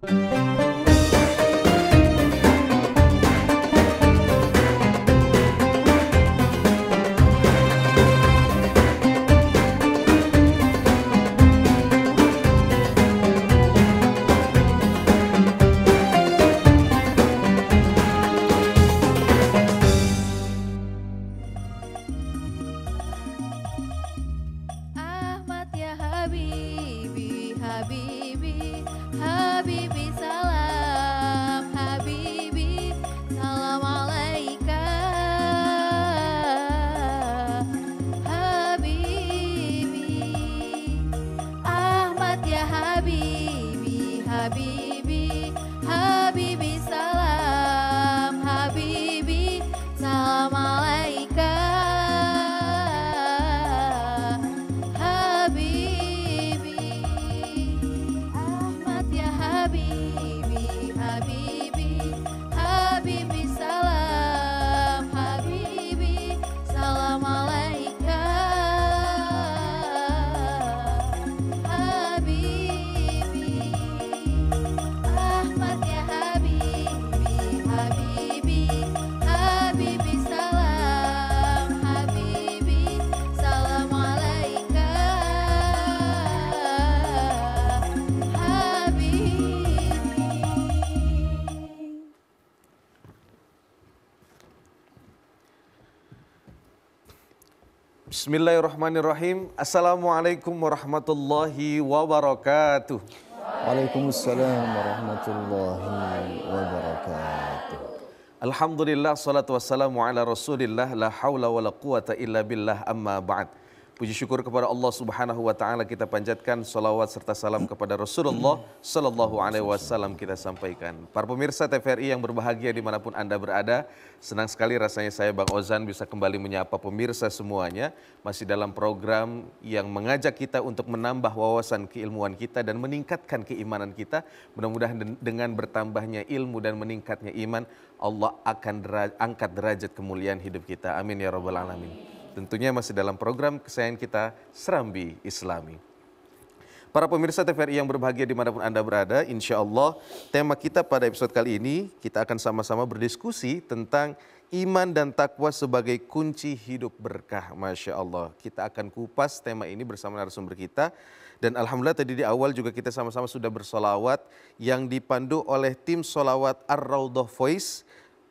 Ahmad ya Habibi, Habibi, Habibi salam, Habibi salam alaika, Habibi. Ahmad ya Habibi, Habibi, Habibi salam, Habibi salam alaika, Habibi. Ahmad ya Habibi, Habibi, Habibi salam, Habibi salam alaika, Habibi. Ahmad ya Habibi, Habibi, Habibi salam, Habibi salam alaika, Habibi. Bismillahirrahmanirrahim. Assalamualaikum warahmatullahi wabarakatuh. Waalaikumsalam warahmatullahi wabarakatuh. Alhamdulillah, salatu wassalamu ala rasulillah, la hawla wa la quwata illa billah, amma ba'd. Puji syukur kepada Allah Subhanahu wa taala, kita panjatkan salawat serta salam kepada Rasulullah sallallahu alaihi wasallam kita sampaikan. Para pemirsa TVRI yang berbahagia dimanapun Anda berada, senang sekali rasanya saya Bang Ozan bisa kembali menyapa pemirsa semuanya, masih dalam program yang mengajak kita untuk menambah wawasan keilmuan kita dan meningkatkan keimanan kita. Mudah-mudahan dengan bertambahnya ilmu dan meningkatnya iman, Allah akan angkat derajat kemuliaan hidup kita. Amin ya rabbal alamin. Tentunya masih dalam program kesayangan kita, Serambi Islami. Para pemirsa TVRI yang berbahagia dimanapun Anda berada, insya Allah tema kita pada episode kali ini, kita akan sama-sama berdiskusi tentang iman dan takwa sebagai kunci hidup berkah. Masya Allah, kita akan kupas tema ini bersama narasumber kita. Dan Alhamdulillah tadi di awal juga kita sama-sama sudah bersolawat yang dipandu oleh tim solawat Ar-Raudhah Voice,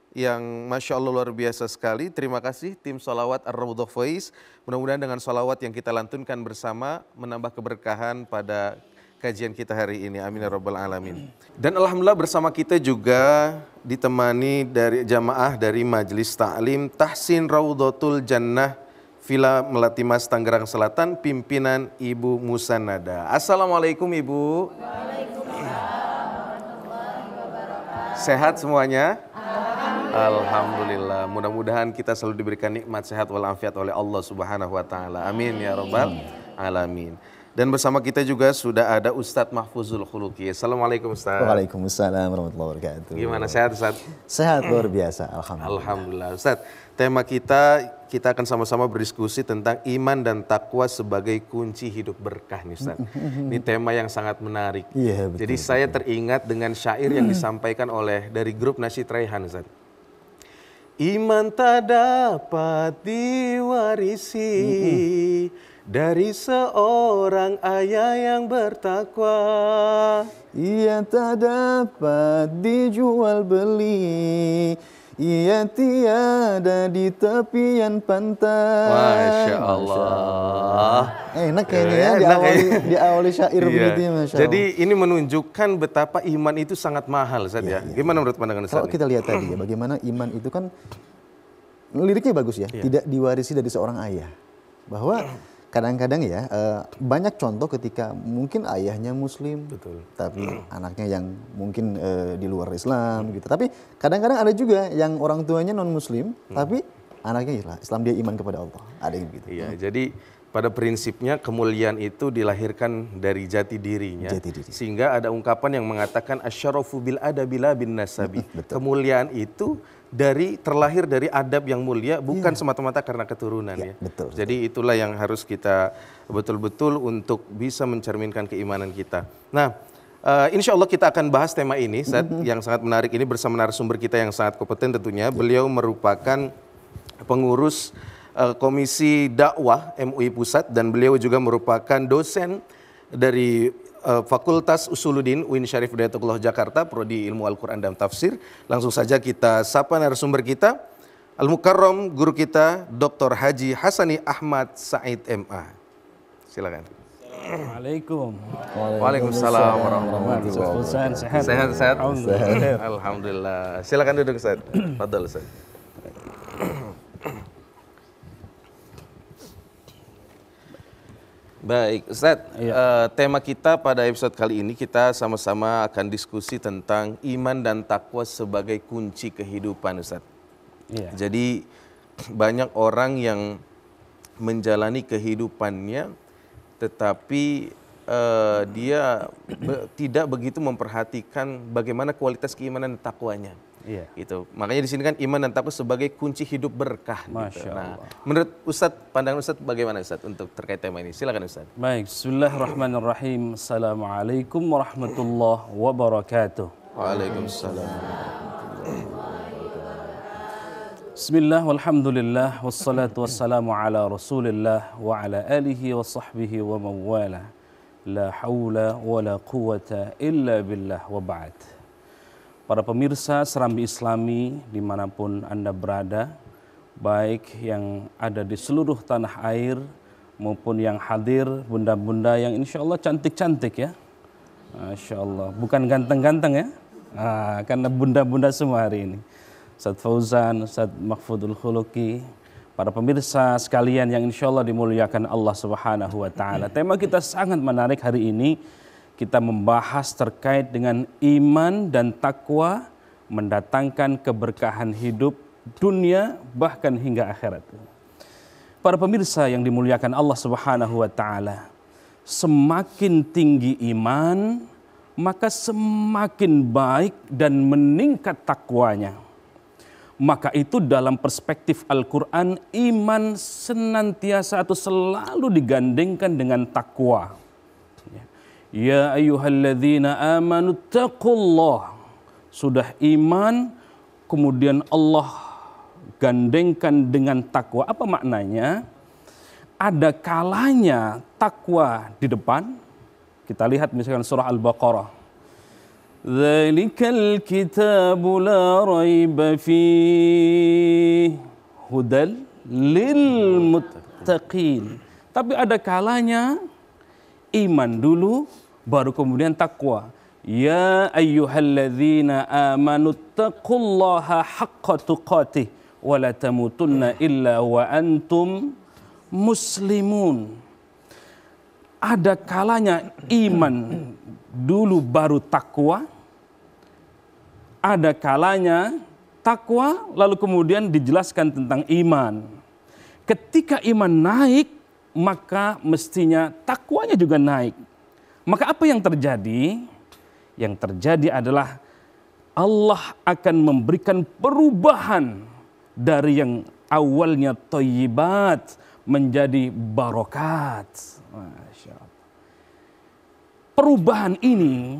yang Masya Allah luar biasa sekali. Terima kasih tim solawat Ar-Raudhah Voice. Mudah-mudahan dengan solawat yang kita lantunkan bersama menambah keberkahan pada kajian kita hari ini. Amin ya rabbal alamin. Dan Alhamdulillah bersama kita juga ditemani dari jamaah dari Majelis Ta'lim Tahsin Raudhatul Jannah Villa Melati Mas Tangerang Selatan, pimpinan Ibu Musanada. Assalamualaikum Ibu. Sehat semuanya? Alhamdulillah, mudah-mudahan kita selalu diberikan nikmat sehat walafiat oleh Allah Subhanahu wa taala. Amin ya rabbal alamin. Dan bersama kita juga sudah ada Ustadz Mahfuzul Khuluqi. Assalamualaikum Ustadz. Waalaikumsalam warahmatullahi wabarakatuh. Gimana, sehat Ustadz? Sehat luar biasa, alhamdulillah. Alhamdulillah. Ustadz, tema kita akan sama-sama berdiskusi tentang iman dan takwa sebagai kunci hidup berkah nih Ustadz. Ini tema yang sangat menarik. Iya, betul. Jadi saya teringat dengan syair yang disampaikan oleh dari grup Nasyid Raihan Ustadz. Iman tak dapat diwarisi dari seorang ayah yang bertakwa. Ia tak dapat dijual beli, ia tiada di tepian pantai. Masya Allah. Enak kayaknya ya, diawali syair begitu ya, Masya Allah. Jadi ini menunjukkan betapa iman itu sangat mahal Ustaz ya. Gimana menurut pandangan Ustaz? Kalau kita lihat tadi ya, bagaimana iman itu kan liriknya bagus ya, tidak diwarisi dari seorang ayah. Bahwa kadang-kadang ya banyak contoh ketika mungkin ayahnya Muslim, betul, tapi anaknya yang mungkin di luar Islam gitu. Tapi kadang-kadang ada juga yang orang tuanya non Muslim, tapi anaknya Islam, dia iman kepada Allah. Ada yang begitu. Iya, jadi pada prinsipnya kemuliaan itu dilahirkan dari jati dirinya. Jati diri. Sehingga ada ungkapan yang mengatakan asyarafu bil adabi la bin nasabi. Kemuliaan itu terlahir dari adab yang mulia, bukan semata-mata karena keturunan ya. Betul. Jadi itulah yang harus kita betul-betul untuk bisa mencerminkan keimanan kita. Nah, Insya Allah kita akan bahas tema ini, Ustaz, yang sangat menarik ini bersama narasumber kita yang sangat kompeten tentunya. Beliau merupakan pengurus Komisi Dakwah MUI Pusat dan beliau juga merupakan dosen dari Fakultas Usuluddin UIN Syarif Hidayatullah Jakarta, Prodi Ilmu Al-Quran dan Tafsir. Langsung saja kita sapa narasumber kita, Al-Mukarram guru kita, Dr. Haji Hasani Ahmad Said MA. Silakan. Assalamualaikum. Waalaikumsalam warahmatullahi wabarakatuh. Sehat. Sehat. Alhamdulillah. Alhamdulillah. Silakan duduk, Ustaz. Fadhal, Ustaz. Baik, Ustaz. Tema kita pada episode kali ini kita sama-sama akan diskusi tentang iman dan takwa sebagai kunci kehidupan, Ustaz. Iya. Jadi banyak orang yang menjalani kehidupannya tetapi dia tidak begitu memperhatikan bagaimana kualitas keimanan dan takwanya. Iya. Gitu. Makanya di sini kan iman dan takwa sebagai kunci hidup berkah. Masya Gitu. Nah, Allah. menurut Ustadz, pandangan Ustadz bagaimana Ustadz untuk terkait tema ini? Silakan Ustadz. Baik, bismillahirrahmanirrahim. Assalamualaikum warahmatullahi wabarakatuh. Waalaikumsalam. Bismillah, walhamdulillah, wassalatu wassalamu ala rasulillah wa ala alihi wa sahbihi wa mawala. La hawla wa la quwata illa billah wa ba'd. Para pemirsa Serambi Islami dimanapun Anda berada, baik yang ada di seluruh tanah air maupun yang hadir, bunda-bunda yang insya Allah cantik-cantik ya. Masya Allah, bukan ganteng-ganteng ya, karena bunda-bunda semua hari ini. Ustaz Fauzan, Ustaz Mahfudul Khuluki, para pemirsa sekalian yang insya Allah dimuliakan Allah Subhanahu wa Ta'ala. Tema kita sangat menarik hari ini. Kita membahas terkait dengan iman dan takwa mendatangkan keberkahan hidup dunia bahkan hingga akhirat. Para pemirsa yang dimuliakan Allah Subhanahu wa Ta'ala, semakin tinggi iman, maka semakin baik dan meningkat takwanya. Maka itu dalam perspektif Al-Quran, iman senantiasa atau selalu digandengkan dengan takwa. Ya ayyuhalladzina amanu taqullah. Sudah iman, kemudian Allah gandengkan dengan takwa. Apa maknanya? Ada kalanya takwa di depan. Kita lihat misalkan surah Al-Baqarah. Dzalikal kitabu la raiba fihi hudal lil muttaqin. Tapi ada kalanya iman dulu baru kemudian takwa. Ya ayyuhalladzina amanu taqullaha haqqa tuqatih wa la tamutunna illa wa antum muslimun. Ada kalanya iman dulu baru takwa, ada kalanya takwa lalu kemudian dijelaskan tentang iman. Ketika iman naik, maka mestinya takwanya juga naik. Maka apa yang terjadi? Yang terjadi adalah Allah akan memberikan perubahan dari yang awalnya thayyibat menjadi barokat. Masya Allah. Perubahan ini,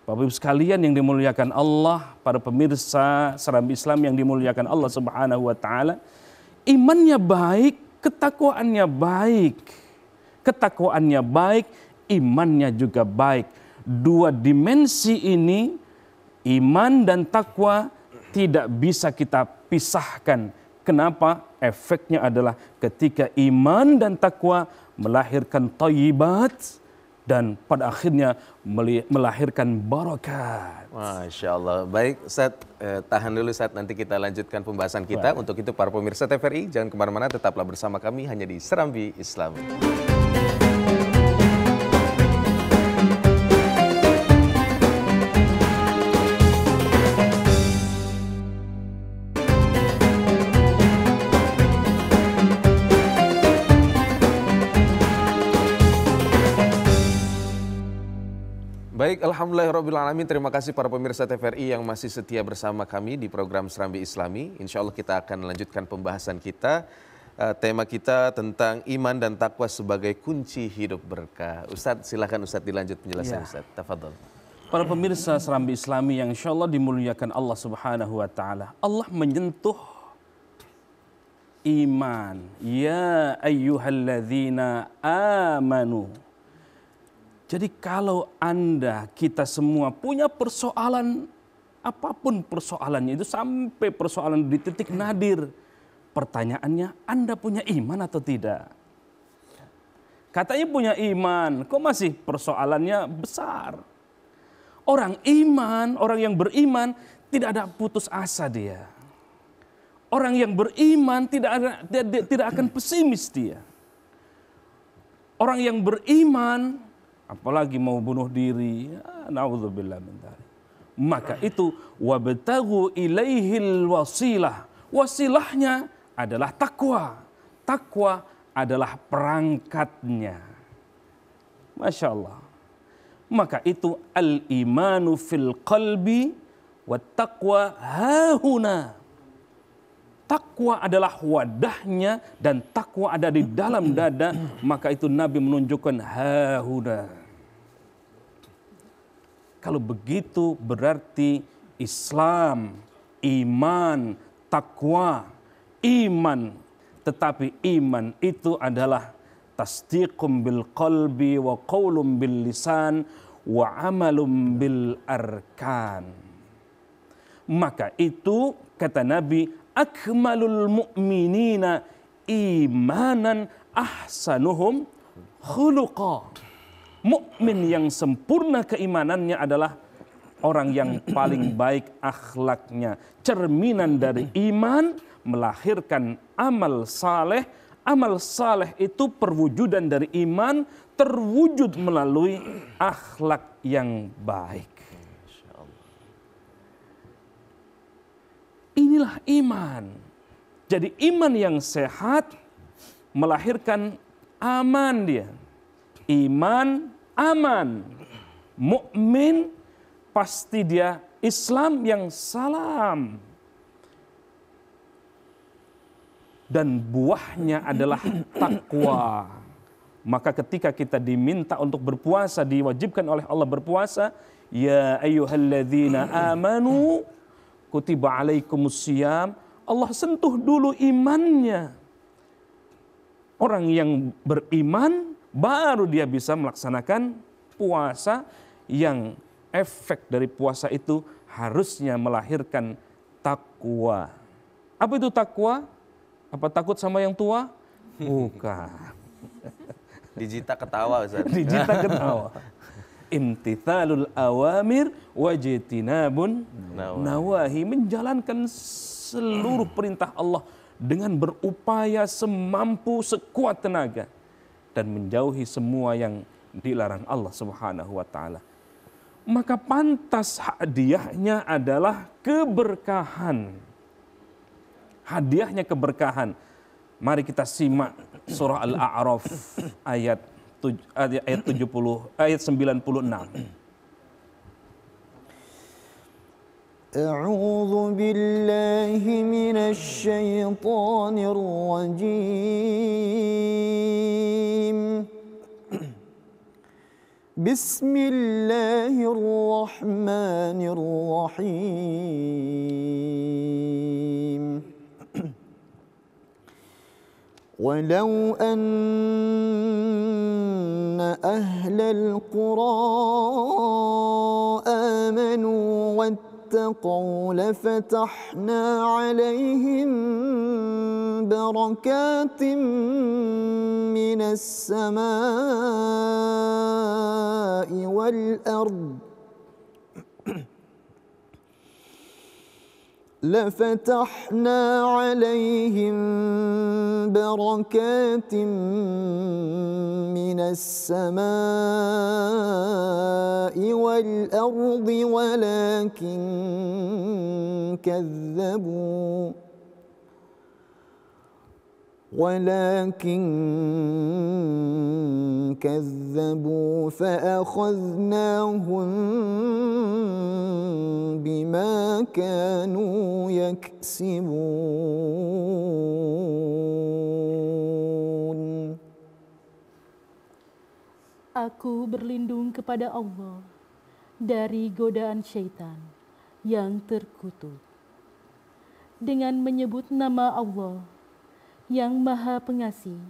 Bapak Ibu sekalian yang dimuliakan Allah, para pemirsa Serambi Islam yang dimuliakan Allah Subhanahu wa Ta'ala, imannya baik, ketakwaannya baik. Ketakwaannya baik, imannya juga baik. Dua dimensi ini, iman dan takwa, tidak bisa kita pisahkan. Kenapa? Efeknya adalah ketika iman dan takwa melahirkan thayyibat dan pada akhirnya melahirkan barakat. Masya Allah. Baik, Ustaz, tahan dulu Ustaz, nanti kita lanjutkan pembahasan kita. Untuk itu para pemirsa TVRI, jangan kemana-mana, tetaplah bersama kami hanya di Serambi Islam. Baik, alhamdulillahirrabbilalamin. Terima kasih para pemirsa TVRI yang masih setia bersama kami di program Serambi Islami. Insya Allah kita akan lanjutkan pembahasan kita. Tema kita tentang iman dan takwa sebagai kunci hidup berkah. Ustadz, silakan Ustadz dilanjut penjelasan Ustadz. Tafadhol. Para pemirsa Serambi Islami yang insya Allah dimuliakan Allah Subhanahu wa Ta'ala, Allah menyentuh iman. Ya ayyuhalladzina amanu. Jadi kalau Anda, kita semua punya persoalan, apapun persoalannya itu, sampai persoalan di titik nadir, pertanyaannya, Anda punya iman atau tidak? Katanya punya iman, kok masih persoalannya besar? Orang iman, orang yang beriman tidak ada putus asa dia. Orang yang beriman tidak akan pesimis dia. Orang yang beriman, apalagi mau bunuh diri, naudzubillah min dzalik. Maka itu wabtaghu ilaihil wasilah. Wasilahnya adalah takwa. Takwa adalah perangkatnya. Masya Allah. Maka itu al-imanu fil qalbi wa taqwa hahuna. Takwa adalah wadahnya dan takwa ada di dalam dada. Maka itu Nabi menunjukkan hahuna. Kalau begitu berarti Islam, iman, takwa, iman. Tetapi iman itu adalah tasdiqum bil qalbi wa qaulum bil lisan wa amalum bil arkan. Maka itu kata Nabi, akmalul mu'minina imanan ahsanuhum khuluqa. Mukmin yang sempurna keimanannya adalah orang yang paling baik akhlaknya. Cerminan dari iman melahirkan amal saleh. Amal saleh itu perwujudan dari iman, terwujud melalui akhlak yang baik. Inilah iman. Jadi iman yang sehat melahirkan aman dia. Iman aman. Mukmin pasti dia Islam yang salam. Dan buahnya adalah takwa. Maka ketika kita diminta untuk berpuasa, diwajibkan oleh Allah berpuasa, ya ayyuhalladzina amanu kutiba alaikumusiyam. Allah sentuh dulu imannya. Orang yang beriman baru dia bisa melaksanakan puasa, yang efek dari puasa itu harusnya melahirkan takwa. Apa itu takwa? Apa takut sama yang tua? Bukan. Dijita ketawa Ustaz. Dijita ketawa. Imtithalul awamir wajtinabun nawahi. Menjalankan seluruh perintah Allah dengan berupaya semampu sekuat tenaga. Dan menjauhi semua yang dilarang Allah Subhanahu wa ta'ala. Maka pantas hadiahnya adalah keberkahan. Hadiahnya keberkahan. Mari kita simak surah Al-A'raf ayat 96. A'udzu billahi minasy syaithanir rajim. Bismillahirrahmanirrahim. ولو أن أهل القرى آمنوا واتقوا لفتحنا عليهم بركات من السماء والأرض لفتحنا عليهم بركات من السماء والأرض ولكن كذبوا فأخذناهم بما كانوا يكسبون. Aku berlindung kepada Allah dari godaan syaitan yang terkutuk. Dengan menyebut nama Allah yang Maha Pengasih,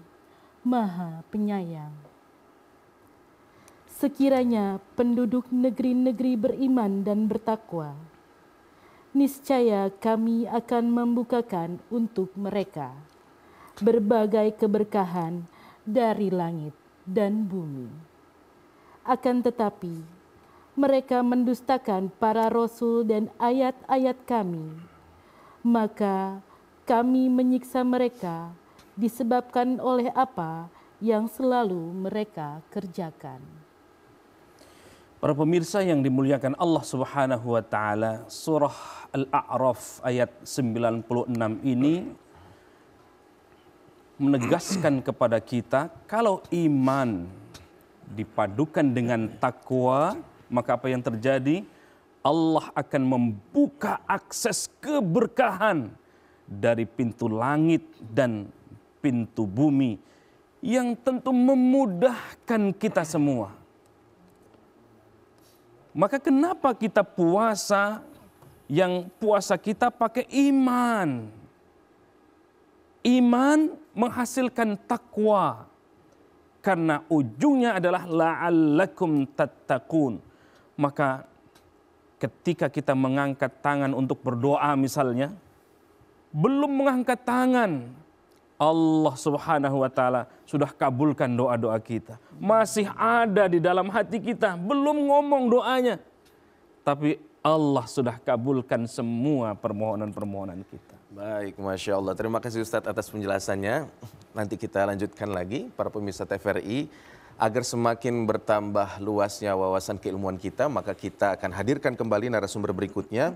Maha Penyayang. Sekiranya penduduk negeri-negeri beriman dan bertakwa, niscaya kami akan membukakan untuk mereka berbagai keberkahan dari langit dan bumi. Akan tetapi, mereka mendustakan para rasul dan ayat-ayat kami. Maka kami menyiksa mereka disebabkan oleh apa yang selalu mereka kerjakan. Para pemirsa yang dimuliakan Allah Subhanahu wa taala, surah Al-A'raf ayat 96 ini menegaskan kepada kita kalau iman dipadukan dengan takwa, maka apa yang terjadi? Allah akan membuka akses keberkahan dari pintu langit dan pintu bumi yang tentu memudahkan kita semua. Maka kenapa kita puasa, yang puasa kita pakai iman? Iman menghasilkan takwa. Karena ujungnya adalah la'allakum tattaqun. Maka ketika kita mengangkat tangan untuk berdoa misalnya, belum mengangkat tangan, Allah Subhanahu wa taala sudah kabulkan doa-doa kita. Masih ada di dalam hati kita, belum ngomong doanya, tapi Allah sudah kabulkan semua permohonan-permohonan kita. Baik, Masya Allah. Terima kasih Ustadz atas penjelasannya. Nanti kita lanjutkan lagi, para pemirsa TVRI. Agar semakin bertambah luasnya wawasan keilmuan kita, maka kita akan hadirkan kembali narasumber berikutnya.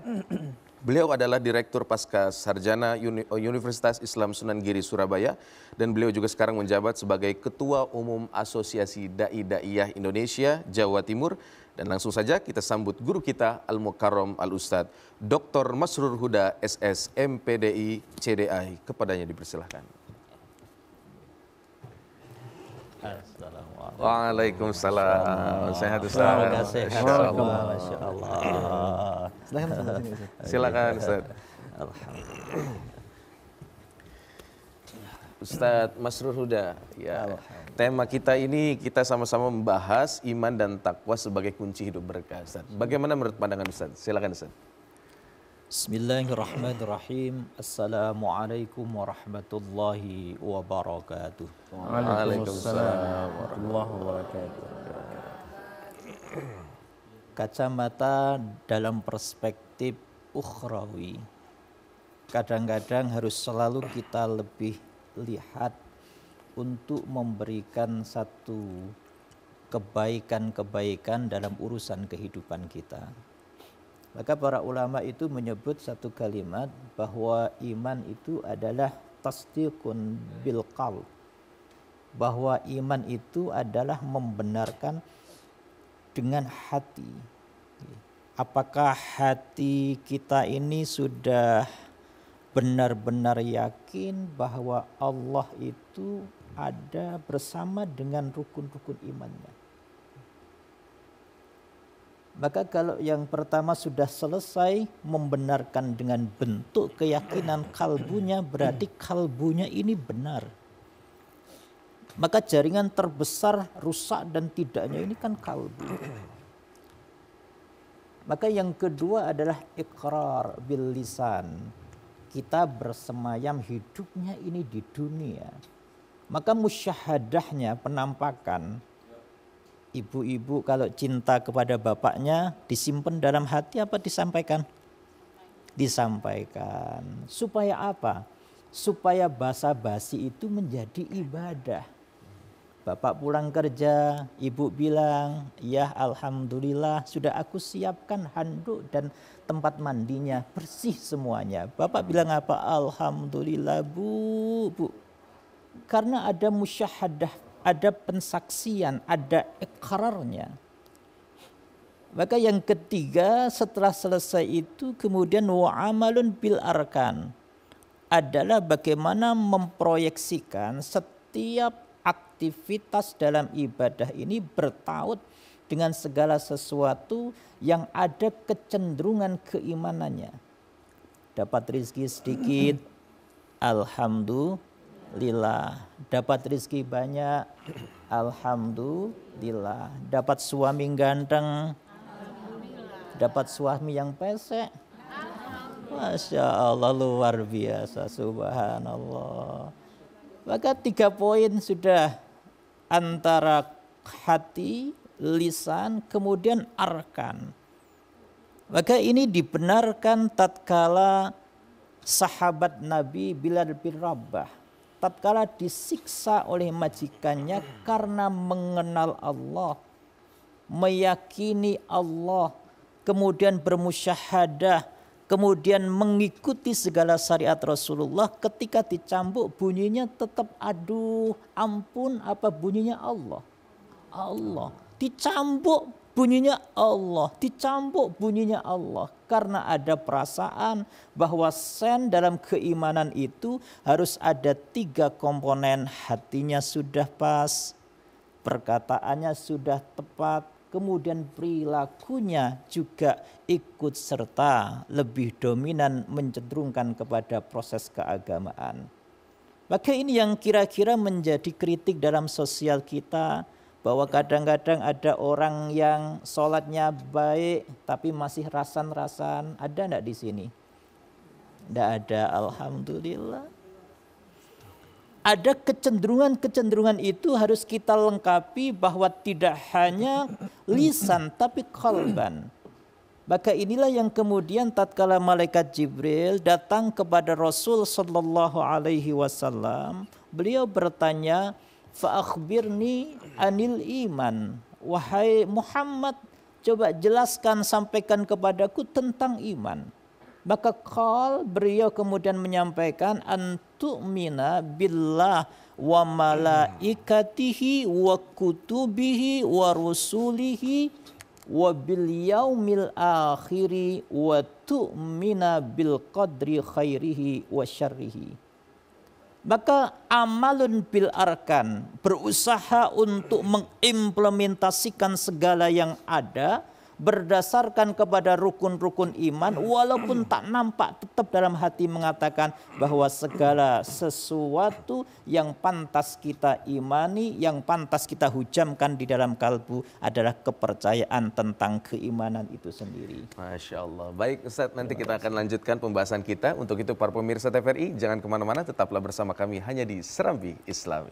Beliau adalah Direktur Pasca Sarjana Universitas Islam Sunan Giri Surabaya, dan beliau juga sekarang menjabat sebagai Ketua Umum Asosiasi Dai-Daiyah Indonesia Jawa Timur. Dan langsung saja kita sambut guru kita Al-Mukarram Al-Ustadz Dr. Masrur Huda SS MPDI CDI. Kepadanya dipersilahkan. Waalaikumsalam. Sehat Ustaz. Masya Allah. Silakan Ustaz. Ustaz Masrur Huda, ya. Tema kita ini kita sama-sama membahas iman dan takwa sebagai kunci hidup berkah. Ustaz. Bagaimana menurut pandangan Ustaz? Silakan Ustaz. Bismillahirrahmanirrahim. Assalamualaikum warahmatullahi wabarakatuh. Waalaikumsalam warahmatullahi wabarakatuh. Kacamata dalam perspektif ukhrawi, kadang-kadang harus selalu kita lebih lihat untuk memberikan satu kebaikan-kebaikan dalam urusan kehidupan kita. Maka para ulama itu menyebut satu kalimat bahwa iman itu adalah tasdiqun bil qalb. Bahwa iman itu adalah membenarkan dengan hati. Apakah hati kita ini sudah benar-benar yakin bahwa Allah itu ada bersama dengan rukun-rukun imannya? Maka kalau yang pertama sudah selesai membenarkan dengan bentuk keyakinan kalbunya, berarti kalbunya ini benar. Maka jaringan terbesar rusak dan tidaknya ini kan kalbu. Maka yang kedua adalah iqrar bil lisan. Kita bersemayam hidupnya ini di dunia. Maka musyahadahnya, penampakan. Ibu-ibu kalau cinta kepada bapaknya disimpan dalam hati apa disampaikan? Disampaikan. Supaya apa? Supaya basa-basi itu menjadi ibadah. Bapak pulang kerja, ibu bilang, ya alhamdulillah sudah aku siapkan handuk dan tempat mandinya, bersih semuanya. Bapak bilang apa? Alhamdulillah bu. Karena ada musyahadah, ada pensaksian, ada ikrarnya. Maka yang ketiga setelah selesai itu kemudian wa'amalun bil arkan. Adalah bagaimana memproyeksikan setiap aktivitas dalam ibadah ini bertaut dengan segala sesuatu yang ada kecenderungan keimanannya. Dapat rezeki sedikit, alhamdulillah. Dapat rezeki banyak, alhamdulillah. Dapat suami ganteng, dapat suami yang pesek, Masya Allah, luar biasa, subhanallah. Maka 3 poin sudah, antara hati, lisan, kemudian arkan. Maka ini dibenarkan tatkala sahabat Nabi Bilal bin Rabah, tatkala disiksa oleh majikannya karena mengenal Allah, meyakini Allah, kemudian bermusyahadah, kemudian mengikuti segala syariat Rasulullah. Ketika dicambuk bunyinya tetap aduh ampun, apa bunyinya Allah. Allah. Dicambuk bunyinya Allah, dicambuk bunyinya Allah. Karena ada perasaan bahwa sen dalam keimanan itu harus ada 3 komponen. Hatinya sudah pas, perkataannya sudah tepat, kemudian perilakunya juga ikut serta lebih dominan mencenderungkan kepada proses keagamaan. Maka ini yang kira-kira menjadi kritik dalam sosial kita, bahwa kadang-kadang ada orang yang sholatnya baik tapi masih rasan-rasan. Ada enggak di sini? Enggak ada, alhamdulillah. Ada kecenderungan-kecenderungan itu harus kita lengkapi, bahwa tidak hanya lisan tapi qalban. Maka inilah yang kemudian tatkala malaikat Jibril datang kepada Rasul sallallahu alaihi wasallam, beliau bertanya, fa akhbirni anil iman. Wahai Muhammad, coba jelaskan, sampaikan kepadaku tentang iman. Maka beliau kemudian menyampaikan, antu'mina billah wa malaikatihi wa kutubihi wa rusulihi wa bil yaumil akhiri wa tu'mina bil qadri khairihi wa syarrihi. Maka amalun bil arkan, berusaha untuk mengimplementasikan segala yang ada berdasarkan kepada rukun-rukun iman, walaupun tak nampak tetap dalam hati mengatakan bahwa segala sesuatu yang pantas kita imani, yang pantas kita hujamkan di dalam kalbu adalah kepercayaan tentang keimanan itu sendiri. Masya Allah. Baik Ustaz, nanti kita akan lanjutkan pembahasan kita. Untuk itu para pemirsa TVRI, jangan kemana-mana, tetaplah bersama kami hanya di Serambi Islami.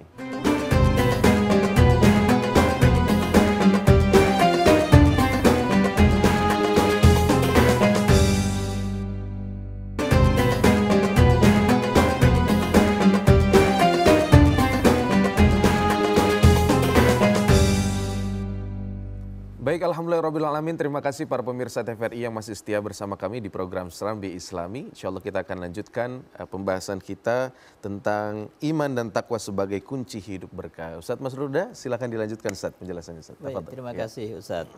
Baik, alhamdulillahirrahmanirrahim. Terima kasih para pemirsa TVRI yang masih setia bersama kami di program Serambi Islami. Insya Allah kita akan lanjutkan pembahasan kita tentang iman dan takwa sebagai kunci hidup berkah. Ustaz Masruda, silakan dilanjutkan Ustaz penjelasannya Ustaz. Baik, terima kasih Ustaz.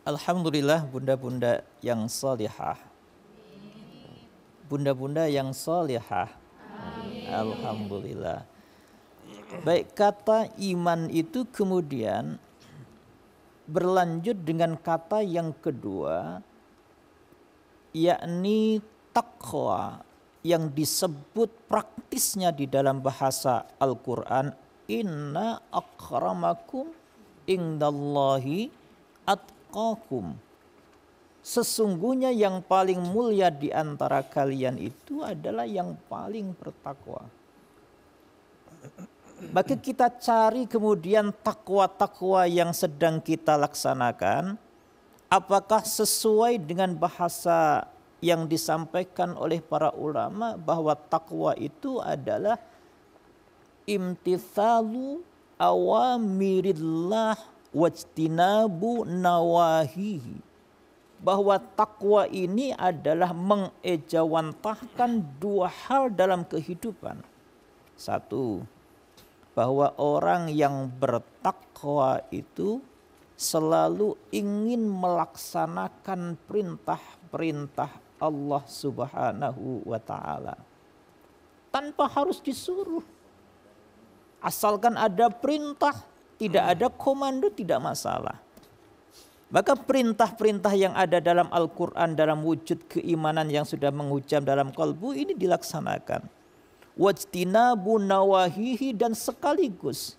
Alhamdulillah, bunda-bunda yang salihah. Bunda-bunda yang salihah. Alhamdulillah. Baik, kata iman itu kemudian berlanjut dengan kata yang kedua, yakni taqwa, yang disebut praktisnya di dalam bahasa Al-Quran, inna akramakum indallahi atqakum. Sesungguhnya yang paling mulia di antara kalian itu adalah yang paling bertakwa. Maka kita cari kemudian takwa-takwa yang sedang kita laksanakan, apakah sesuai dengan bahasa yang disampaikan oleh para ulama bahwa takwa itu adalah imtithalu awamirillah wajtinabu nawahihi. Bahwa takwa ini adalah mengejawantahkan 2 hal dalam kehidupan. 1, bahwa orang yang bertakwa itu selalu ingin melaksanakan perintah-perintah Allah Subhanahu wa ta'ala tanpa harus disuruh. Asalkan ada perintah, tidak ada komando, tidak masalah. Maka perintah-perintah yang ada dalam Al-Quran dalam wujud keimanan yang sudah menghujam dalam kalbu ini dilaksanakan. Wajtinabu nawahihi, dan sekaligus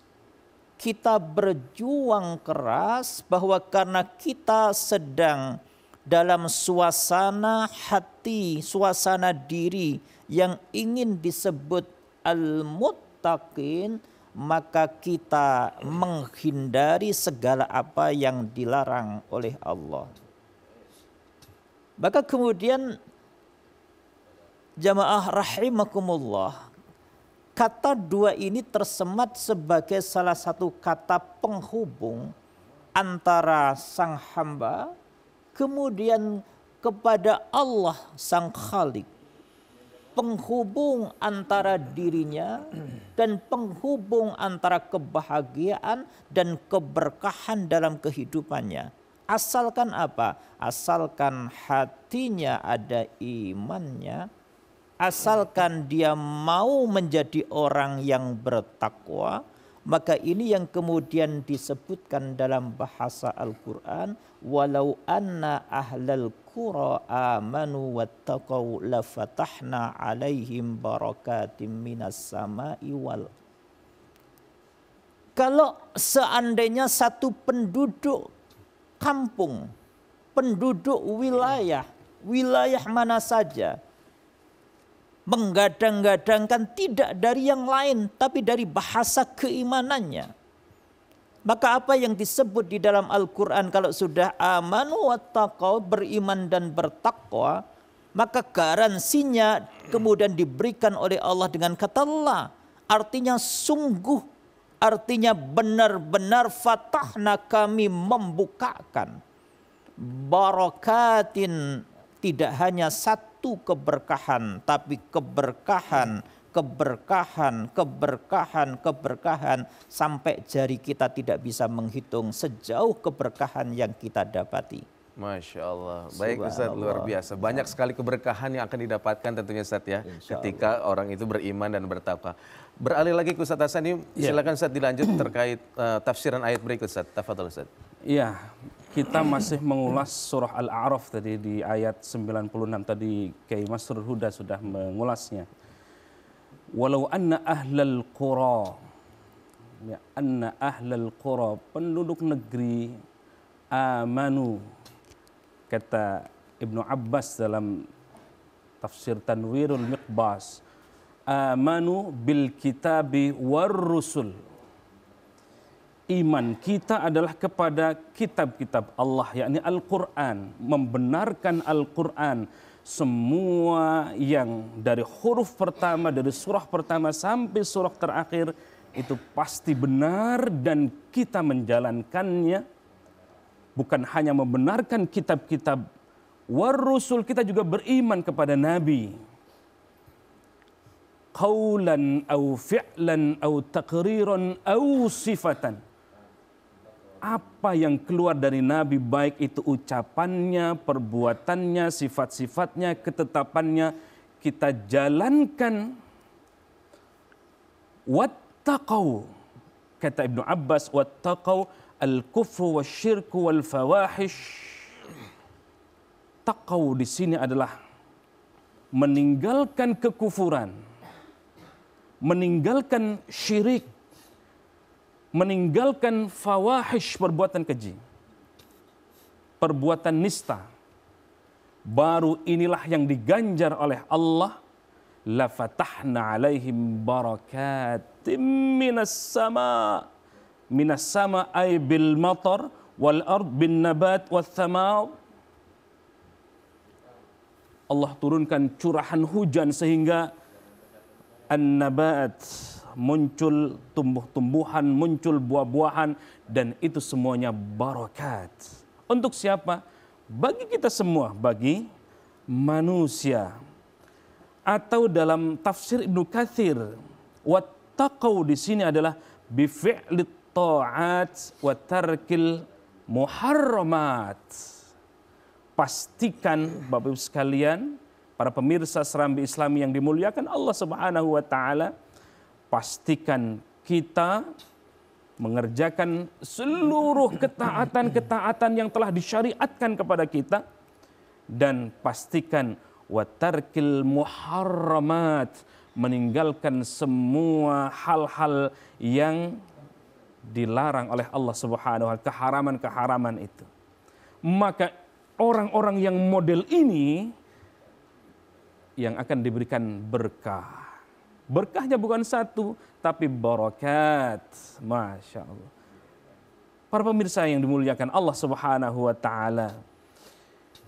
kita berjuang keras bahwa karena kita sedang dalam suasana hati, suasana diri yang ingin disebut al-muttaqin, maka kita menghindari segala apa yang dilarang oleh Allah. Maka kemudian jamaah rahimakumullah, kata dua ini tersemat sebagai salah satu kata penghubung antara sang hamba kemudian kepada Allah sang Khalik. Penghubung antara dirinya dan penghubung antara kebahagiaan dan keberkahan dalam kehidupannya. Asalkan apa? Asalkan hatinya ada imannya, asalkan dia mau menjadi orang yang bertakwa, maka ini yang kemudian disebutkan dalam bahasa Al-Quran, walau anna ahlal qura amanu wattaqau lafatahna alaihim barakatim minas sama'i wal. Kalau seandainya satu penduduk kampung, penduduk wilayah mana saja menggadang-gadangkan tidak dari yang lain tapi dari bahasa keimanannya, maka apa yang disebut di dalam Al-Quran kalau sudah amanu wattaqau, beriman dan bertakwa, maka garansinya kemudian diberikan oleh Allah dengan kata la, artinya sungguh, artinya benar-benar fatahna, kami membukakan, barakatin, tidak hanya satu keberkahan, tapi keberkahan, sampai jari kita tidak bisa menghitung sejauh keberkahan yang kita dapati. Masya Allah. Baik Ustaz, luar biasa. Banyak sekali keberkahan yang akan didapatkan tentunya Ustaz ya, ketika orang itu beriman dan bertakwa. Beralih lagi ke Ustaz Hasan ini, silakan Ustaz dilanjut terkait tafsiran ayat berikut Ustaz. Tafadhol Ustaz. Iya, kita masih mengulas surah Al-A'raf tadi di ayat 96 tadi Kiai Masrur Huda sudah mengulasnya. Walau anna ahlal qura, ya, anna ahlal qura, penduduk negeri, amanu, kata Ibnu Abbas dalam tafsir Tanwirul Miqbas, amanu bil kitabi war rusul. Iman kita adalah kepada kitab-kitab Allah, yakni Al-Quran, membenarkan Al-Quran. Semua yang dari huruf pertama, dari surah pertama sampai surah terakhir, itu pasti benar dan kita menjalankannya. Bukan hanya membenarkan kitab-kitab war rusul, kita juga beriman kepada Nabi. Qawlan au fi'lan au taqriran au sifatan. Apa yang keluar dari Nabi, baik itu ucapannya, perbuatannya, sifat-sifatnya, ketetapannya, kita jalankan. Wattaqau, kata Ibnu Abbas, wattaqau al-kufru wasyirku wal fawahish. Taqau di sini adalah meninggalkan kekufuran, meninggalkan syirik, meninggalkan fawahish, perbuatan keji, perbuatan nista. Baru inilah yang diganjar oleh Allah. La fatahna alaihim barakatim minas sama. Minas sama ay bil matar wal ard bin nabat wal thamar. Allah turunkan curahan hujan sehingga an-nabat, muncul tumbuh-tumbuhan, muncul buah-buahan, dan itu semuanya barakat. Untuk siapa? Bagi kita semua, bagi manusia. Atau dalam tafsir Ibnu Katsir, wattaqau di sini adalah bi fi'lit ta'at wa tarkil muharramat. Pastikan Bapak Ibu sekalian, para pemirsa Serambi Islami yang dimuliakan Allah Subhanahu wa taala, pastikan kita mengerjakan seluruh ketaatan-ketaatan yang telah disyariatkan kepada kita, dan pastikan watarkil muharramat, meninggalkan semua hal-hal yang dilarang oleh Allah Subhanahu wa taala, keharaman-keharaman itu. Maka orang-orang yang model ini yang akan diberikan berkah. Berkahnya bukan satu, tapi barakat. Masya Allah. Para pemirsa yang dimuliakan Allah Subhanahu wa taala.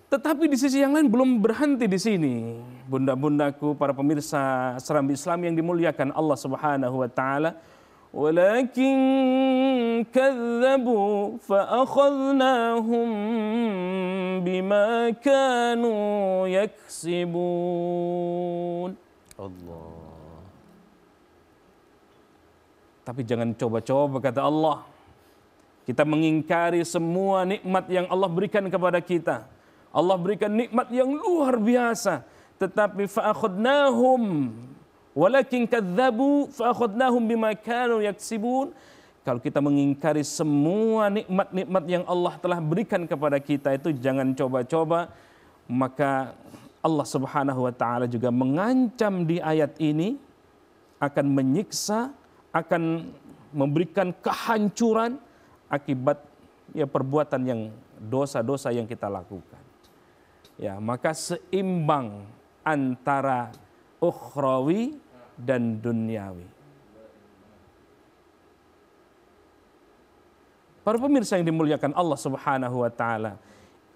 Tetapi di sisi yang lain belum berhenti di sini. Bunda-bundaku, para pemirsa Serambi Islam yang dimuliakan Allah Subhanahu wa taala. Walakin kadzabu fa akhadnahum bima kanu yaksibun. Allah. Tapi jangan coba-coba, kata Allah, kita mengingkari semua nikmat yang Allah berikan kepada kita. Allah berikan nikmat yang luar biasa, tetapi fa'akhadnahum walakin kadzabu fa'akhadnahum bima kanu yaksibun. Kalau kita mengingkari semua nikmat-nikmat yang Allah telah berikan kepada kita itu, jangan coba-coba. Maka Allah Subhanahu wa taala juga mengancam di ayat ini akan menyiksa, akan memberikan kehancuran akibat perbuatan yang dosa-dosa yang kita lakukan. Ya, maka seimbang antara ukhrawi dan duniawi. Para pemirsa yang dimuliakan Allah Subhanahu wa taala,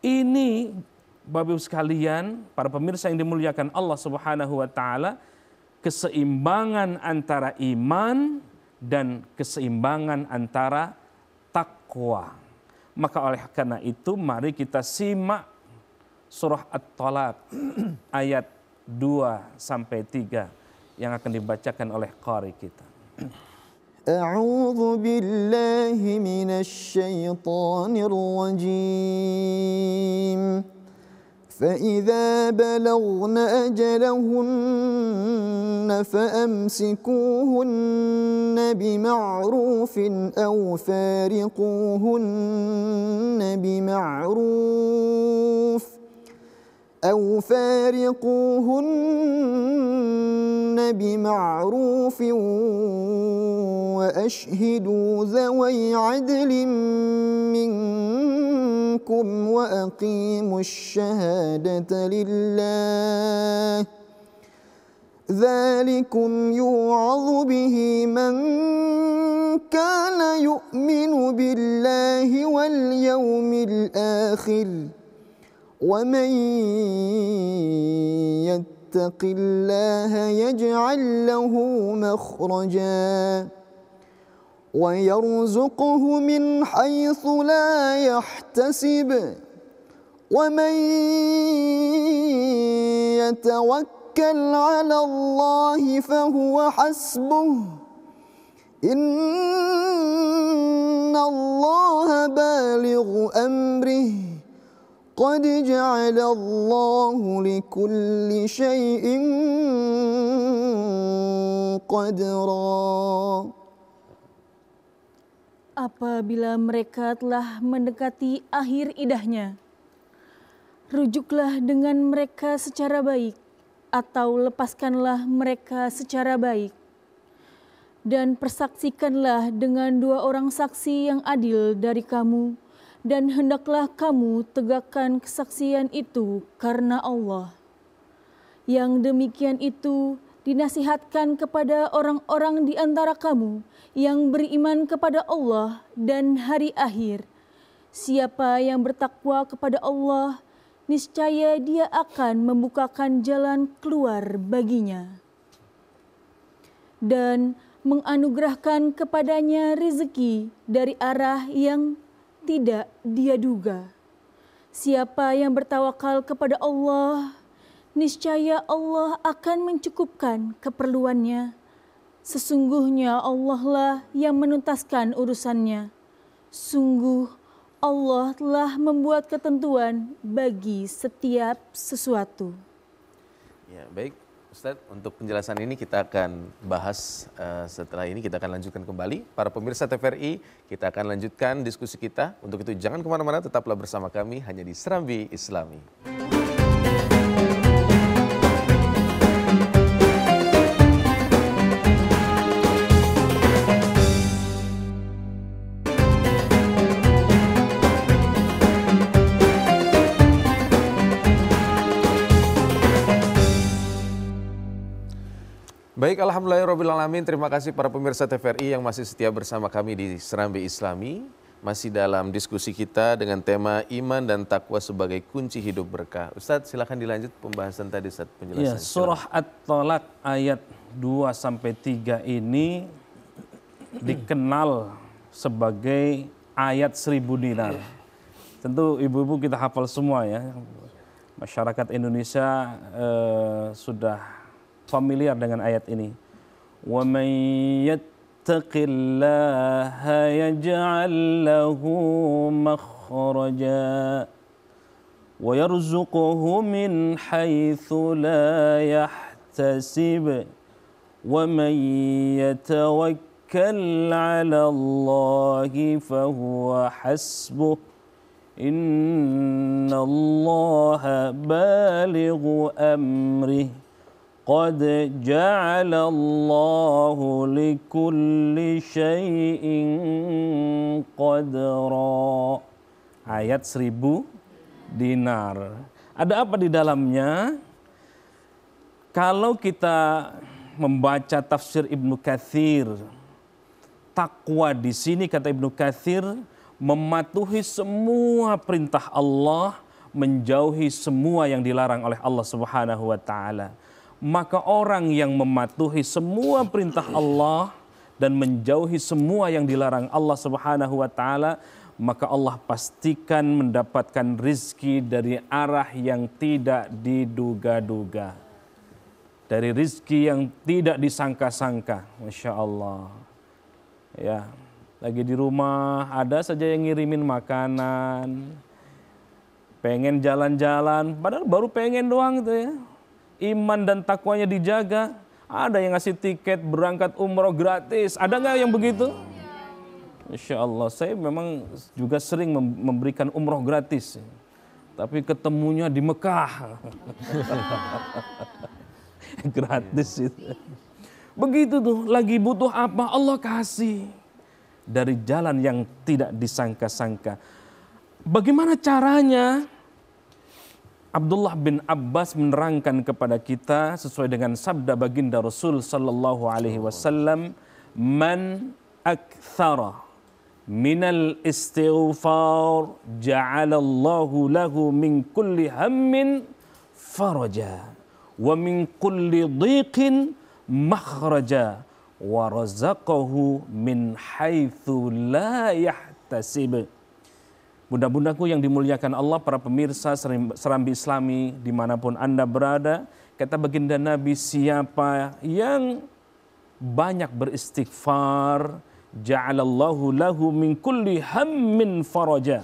ini Bapak Ibu sekalian, para pemirsa yang dimuliakan Allah Subhanahu wa taala, keseimbangan antara iman dan keseimbangan antara takwa. Maka oleh karena itu mari kita simak surah At-Talaq ayat 2-3 yang akan dibacakan oleh qari kita. A'udzu billahi minasy syaithanir rajim. فإذا بلغن أجلهن فأمسكوهن بمعروف أو فارقوهن بمعروف وأشهدوا ذوي عدل منكم وأقيموا الشهادة لله ذلكم يوعظ به من كان يؤمن بالله واليوم الآخر ومن يتق الله يجعل له مخرجا ويرزقه من حيث لا يحتسب ومن يتوكل على الله فهو حسبه إن الله بالغ أمره قد جعل الله لكل شيء قدرا. Apabila mereka telah mendekati akhir idahnya, rujuklah dengan mereka secara baik atau lepaskanlah mereka secara baik. Dan persaksikanlah dengan 2 orang saksi yang adil dari kamu, dan hendaklah kamu tegakkan kesaksian itu karena Allah. Yang demikian itu dinasihatkan kepada orang-orang di antara kamu yang beriman kepada Allah dan hari akhir. Siapa yang bertakwa kepada Allah, niscaya Dia akan membukakan jalan keluar baginya dan menganugerahkan kepadanya rezeki dari arah yang tidak dia duga. Siapa yang bertawakal kepada Allah, niscaya Allah akan mencukupkan keperluannya. Sesungguhnya Allah lah yang menuntaskan urusannya. Sungguh Allah telah membuat ketentuan bagi setiap sesuatu. Ya, baik. Ustadz, untuk penjelasan ini kita akan bahas setelah ini, kita akan lanjutkan kembali. Para pemirsa TVRI, kita akan lanjutkan diskusi kita. Untuk itu jangan kemana-mana, tetaplah bersama kami hanya di Serambi Islami. Baik, alhamdulillahirrahmanirrahim. Terima kasih para pemirsa TVRI yang masih setia bersama kami di Serambi Islami. Masih dalam diskusi kita dengan tema iman dan takwa sebagai kunci hidup berkah. Ustadz, silakan dilanjut pembahasan tadi, Ustadz, penjelasan. Ya, surah At-Talaq ayat 2-3 ini dikenal sebagai ayat 1000 dinar. Tentu ibu-ibu kita hafal semua ya. Masyarakat Indonesia sudah familiar dengan ayat ini. Wa man yattaqillaha yaj'al lahu makhraja wa yarzuquhu min haitsu la yahtasib wa man yatawakkal 'ala Allahi fahuwa hasbuh innallaha balighu amrih qad ja'alallahu likulli syai'in qadra. Ayat 1000 dinar. Ada apa di dalamnya? Kalau kita membaca tafsir Ibnu Katsir, takwa di sini kata Ibnu Katsir mematuhi semua perintah Allah, menjauhi semua yang dilarang oleh Allah Subhanahu wa taala. Maka orang yang mematuhi semua perintah Allah dan menjauhi semua yang dilarang Allah Subhanahu wa taala, maka Allah pastikan mendapatkan rizki dari arah yang tidak diduga-duga. Dari rizki yang tidak disangka-sangka. Masya Allah. Ya, lagi di rumah ada saja yang ngirimin makanan. Pengen jalan-jalan, padahal baru pengen doang gitu ya. Iman dan takwanya dijaga. Ada yang ngasih tiket berangkat umroh gratis. Ada nggak yang begitu? Insya Allah, saya memang juga sering memberikan umroh gratis. Tapi ketemunya di Mekah. Gratis itu. Begitu tuh, lagi butuh apa Allah kasih. Dari jalan yang tidak disangka-sangka. Bagaimana caranya? Abdullah bin Abbas menerangkan kepada kita sesuai dengan sabda baginda Rasul sallallahu alaihi wasallam, "Man aktsara minal istighfar ja'alallahu lahu min kulli hammin faraja wa min kulli dhiqin makhraja wa razaqahu min haitsu la yahtasib." Bunda-bundaku yang dimuliakan Allah, para pemirsa Serambi Islami dimanapun Anda berada, kata baginda Nabi, siapa yang banyak beristighfar, ja'alallahu lahu min kulli hammin faraja.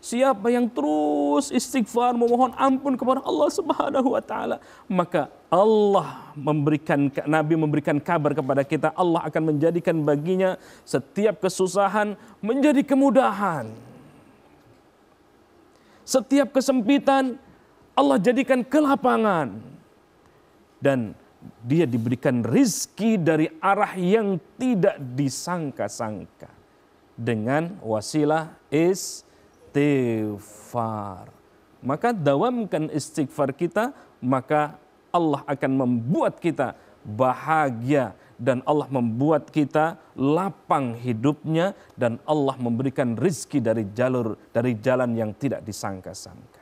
Siapa yang terus istighfar, memohon ampun kepada Allah Subhanahu wa taala, maka Nabi memberikan kabar kepada kita, Allah akan menjadikan baginya setiap kesusahan menjadi kemudahan. Setiap kesempitan Allah jadikan kelapangan. Dan dia diberikan rizki dari arah yang tidak disangka-sangka. Dengan wasilah istighfar. Maka dawamkan istighfar kita, maka Allah akan membuat kita bahagia. Dan Allah membuat kita lapang hidupnya, dan Allah memberikan rizki dari jalan yang tidak disangka-sangka.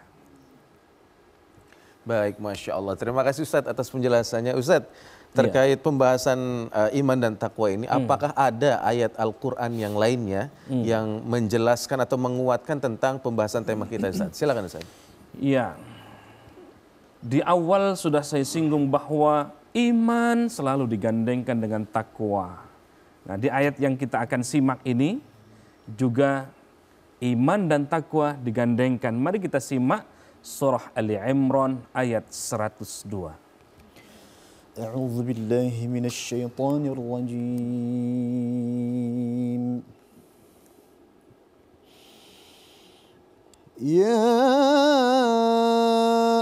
Baik, Masya Allah. Terima kasih Ustadz atas penjelasannya. Ustadz, terkait pembahasan iman dan takwa ini, apakah ada ayat Al-Quran yang lainnya yang menjelaskan atau menguatkan tentang pembahasan tema kita, Ustadz? Silakan Ustadz. Iya. Di awal sudah saya singgung bahwa iman selalu digandengkan dengan takwa. Nah, di ayat yang kita akan simak ini juga iman dan takwa digandengkan. Mari kita simak surah Ali Imran ayat 102. أعوذ بالله من الشيطان الرجيم. يا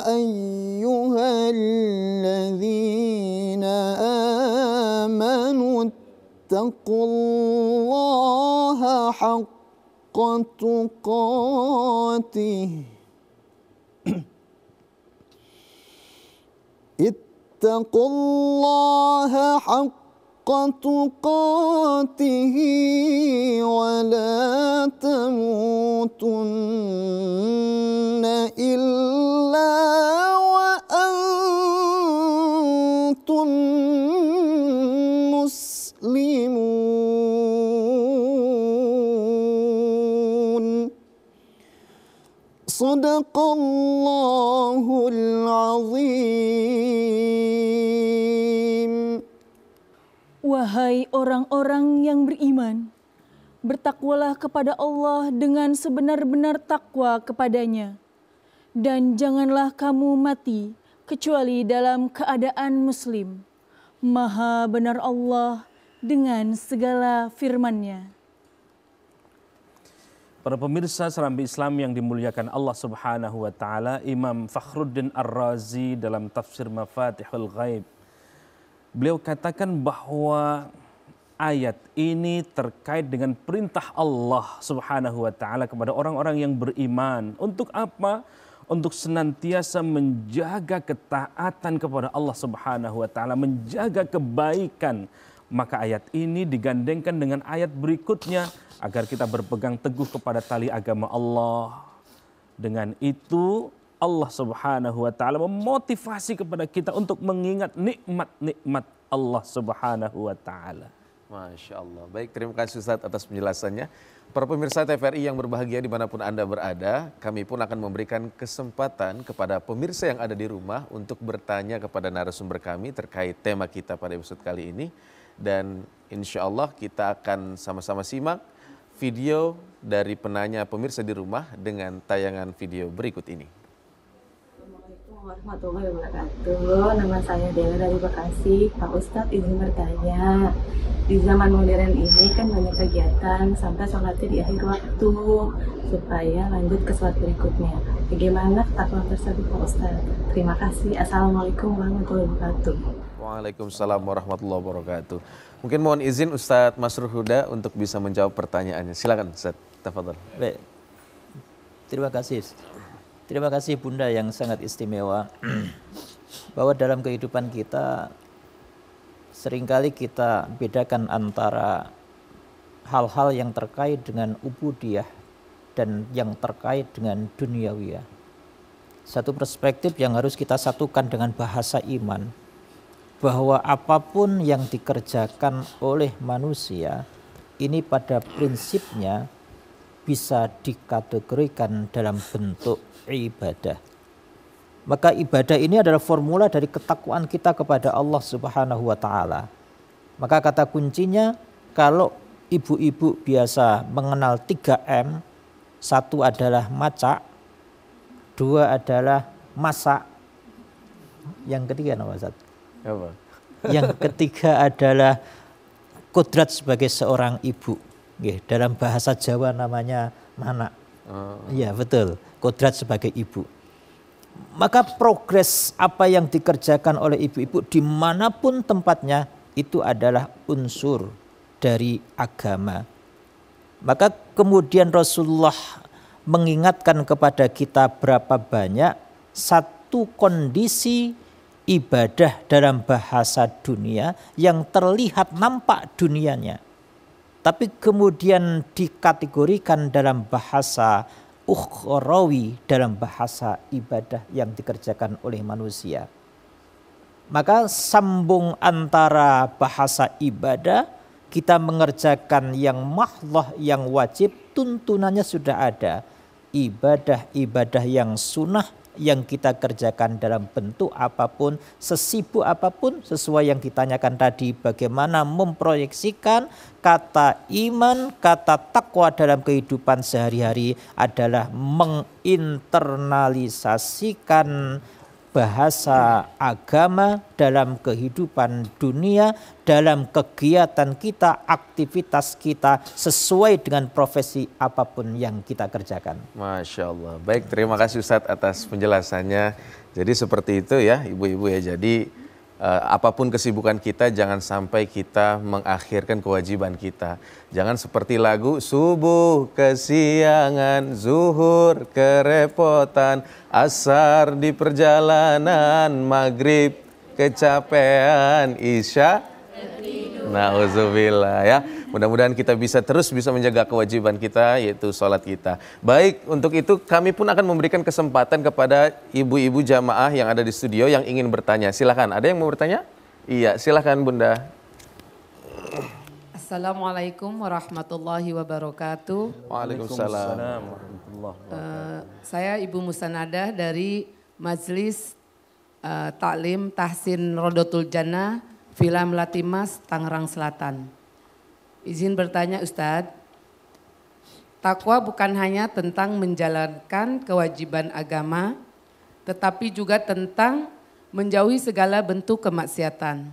أيها الذين آمنوا اتقوا الله حق تقاته اتقوا الله حق تقاته ولا تموتن إلا وأنتم مسلمون. Sadaqallahul azim. Wahai orang-orang yang beriman, bertakwalah kepada Allah dengan sebenar-benar takwa kepadanya. Dan janganlah kamu mati kecuali dalam keadaan muslim. Maha benar Allah dengan segala firman-Nya. Para pemirsa Serambi Islam yang dimuliakan Allah Subhanahu wa taala, Imam Fakhruddin Ar-Razi dalam tafsir Mafatihul Ghaib, beliau katakan bahwa ayat ini terkait dengan perintah Allah Subhanahu wa taala kepada orang-orang yang beriman. Untuk apa? Untuk senantiasa menjaga ketaatan kepada Allah Subhanahu wa taala, menjaga kebaikan. Maka ayat ini digandengkan dengan ayat berikutnya agar kita berpegang teguh kepada tali agama Allah. Dengan itu Allah Subhanahu wa taala memotivasi kepada kita untuk mengingat nikmat-nikmat Allah Subhanahu wa taala. Masya Allah. Baik, terima kasih Ustadz atas penjelasannya. Para pemirsa TVRI yang berbahagia dimanapun Anda berada, kami pun akan memberikan kesempatan kepada pemirsa yang ada di rumah untuk bertanya kepada narasumber kami terkait tema kita pada episode kali ini. Dan insya Allah kita akan sama-sama simak video dari penanya pemirsa di rumah dengan tayangan video berikut ini. Assalamualaikum warahmatullahi wabarakatuh. Nama saya Dela dari Bekasi. Pak Ustadz izin bertanya, di zaman modern ini kan banyak kegiatan sampai sholatnya di akhir waktu supaya lanjut ke sholat berikutnya. Bagaimana takwa tersebut Pak Ustadz? Terima kasih. Assalamualaikum warahmatullahi wabarakatuh. Waalaikumsalam warahmatullahi wabarakatuh. Mungkin mohon izin Ustadz Masrur Huda untuk bisa menjawab pertanyaannya. Silakan Ustadz, tafadhol. Baik. Terima kasih. Terima kasih Bunda yang sangat istimewa. Bahwa dalam kehidupan kita seringkali kita bedakan antara hal-hal yang terkait dengan ubudiyah dan yang terkait dengan duniawiyah. Satu perspektif yang harus kita satukan dengan bahasa iman, bahwa apapun yang dikerjakan oleh manusia ini pada prinsipnya bisa dikategorikan dalam bentuk ibadah. Maka ibadah ini adalah formula dari ketakwaan kita kepada Allah Subhanahu wa taala. Maka kata kuncinya, kalau ibu-ibu biasa mengenal 3M, satu adalah maca, dua adalah masak, yang ketiga apa Ustaz? Apa? Yang ketiga adalah kodrat sebagai seorang ibu. Dalam bahasa Jawa namanya mana? Iya betul, kodrat sebagai ibu. Maka progres apa yang dikerjakan oleh ibu-ibu dimanapun tempatnya itu adalah unsur dari agama. Maka kemudian Rasulullah mengingatkan kepada kita berapa banyak satu kondisi ibadah dalam bahasa dunia yang terlihat nampak dunianya, tapi kemudian dikategorikan dalam bahasa ukhrawi, dalam bahasa ibadah yang dikerjakan oleh manusia. Maka sambung antara bahasa ibadah, kita mengerjakan yang mahdhah, yang wajib, tuntunannya sudah ada. Ibadah-ibadah yang sunnah yang kita kerjakan dalam bentuk apapun, sesibuk apapun, sesuai yang ditanyakan tadi, bagaimana memproyeksikan kata iman, kata takwa dalam kehidupan sehari-hari adalah menginternalisasikan bahasa agama dalam kehidupan dunia, dalam kegiatan kita, aktivitas kita sesuai dengan profesi apapun yang kita kerjakan. Masya Allah. Baik, terima kasih Ustadz atas penjelasannya. Jadi seperti itu ya ibu-ibu ya. Jadi apapun kesibukan kita, jangan sampai kita mengakhirkan kewajiban kita. Jangan seperti lagu, subuh kesiangan, zuhur kerepotan, asar di perjalanan, maghrib kecapean, isya na'udzubillah ya. Mudah-mudahan kita bisa menjaga kewajiban kita, yaitu sholat kita. Baik, untuk itu kami pun akan memberikan kesempatan kepada ibu-ibu jamaah yang ada di studio yang ingin bertanya. Silakan, ada yang mau bertanya? Iya, silakan Bunda. Assalamualaikum warahmatullahi wabarakatuh. Waalaikumsalam. Saya Ibu Musanadah dari Majelis Taklim Tahsin Rodotul Jannah, Villa Melatimas, Tangerang Selatan. Izin bertanya Ustadz, takwa bukan hanya tentang menjalankan kewajiban agama, tetapi juga tentang menjauhi segala bentuk kemaksiatan.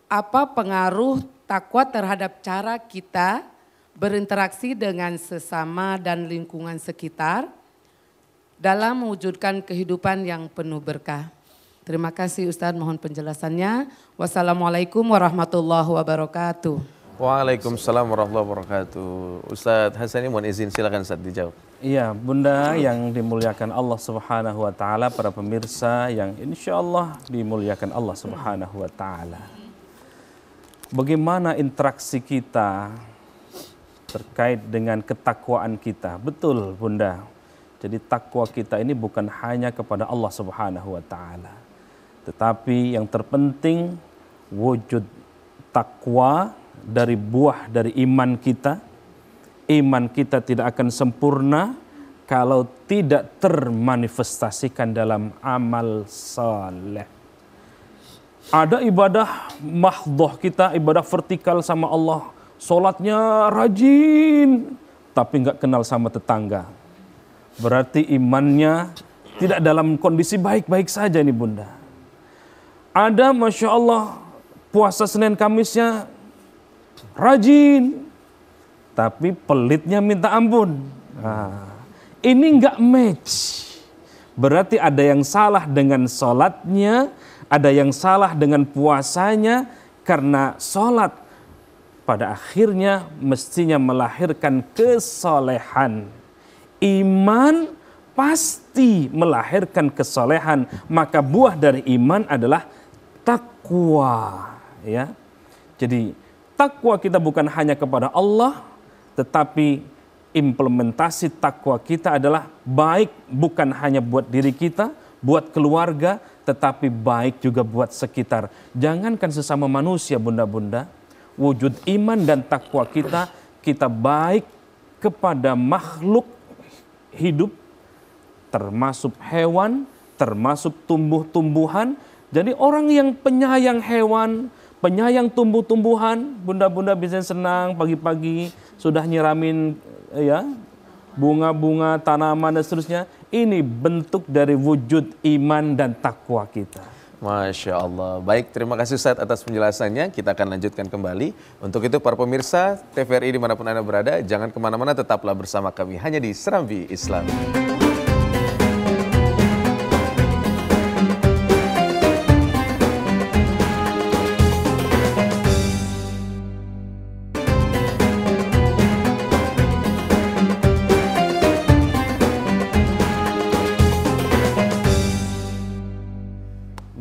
Apa pengaruh takwa terhadap cara kita berinteraksi dengan sesama dan lingkungan sekitar dalam mewujudkan kehidupan yang penuh berkah? Terima kasih Ustadz, mohon penjelasannya. Wassalamualaikum warahmatullahi wabarakatuh. Waalaikumsalam warahmatullahi wabarakatuh. Ustadz Hasani mohon izin, silakan Ustadz dijawab. Iya, Bunda yang dimuliakan Allah Subhanahu wa taala, para pemirsa yang insya Allah dimuliakan Allah Subhanahu wa taala. Bagaimana interaksi kita terkait dengan ketakwaan kita? Betul, Bunda. Jadi takwa kita ini bukan hanya kepada Allah Subhanahu wa taala. Tetapi yang terpenting wujud takwa dari buah dari iman kita. Iman kita tidak akan sempurna kalau tidak termanifestasikan dalam amal saleh. Ada ibadah mahdhah kita, ibadah vertikal sama Allah. Sholatnya rajin, tapi nggak kenal sama tetangga. Berarti imannya tidak dalam kondisi baik-baik saja nih Bunda. Ada Masya Allah puasa Senin Kamisnya rajin, tapi pelitnya minta ampun. Nah, ini nggak match. Berarti ada yang salah dengan sholatnya, ada yang salah dengan puasanya, karena sholat pada akhirnya mestinya melahirkan kesolehan. Iman pasti melahirkan kesolehan, maka buah dari iman adalah takwa, ya. Jadi takwa kita bukan hanya kepada Allah, tetapi implementasi takwa kita adalah baik bukan hanya buat diri kita, buat keluarga, tetapi baik juga buat sekitar. Jangankan sesama manusia, bunda-bunda, wujud iman dan takwa kita baik kepada makhluk hidup, termasuk hewan, termasuk tumbuh-tumbuhan. Jadi orang yang penyayang hewan, penyayang tumbuh-tumbuhan, bunda-bunda bisa senang pagi-pagi sudah nyiramin ya bunga-bunga, tanaman dan seterusnya. Ini bentuk dari wujud iman dan takwa kita. Masya Allah. Baik, terima kasih Ustadz atas penjelasannya. Kita akan lanjutkan kembali. Untuk itu para pemirsa TVRI dimanapun Anda berada, jangan kemana-mana, tetaplah bersama kami hanya di Serambi Islam.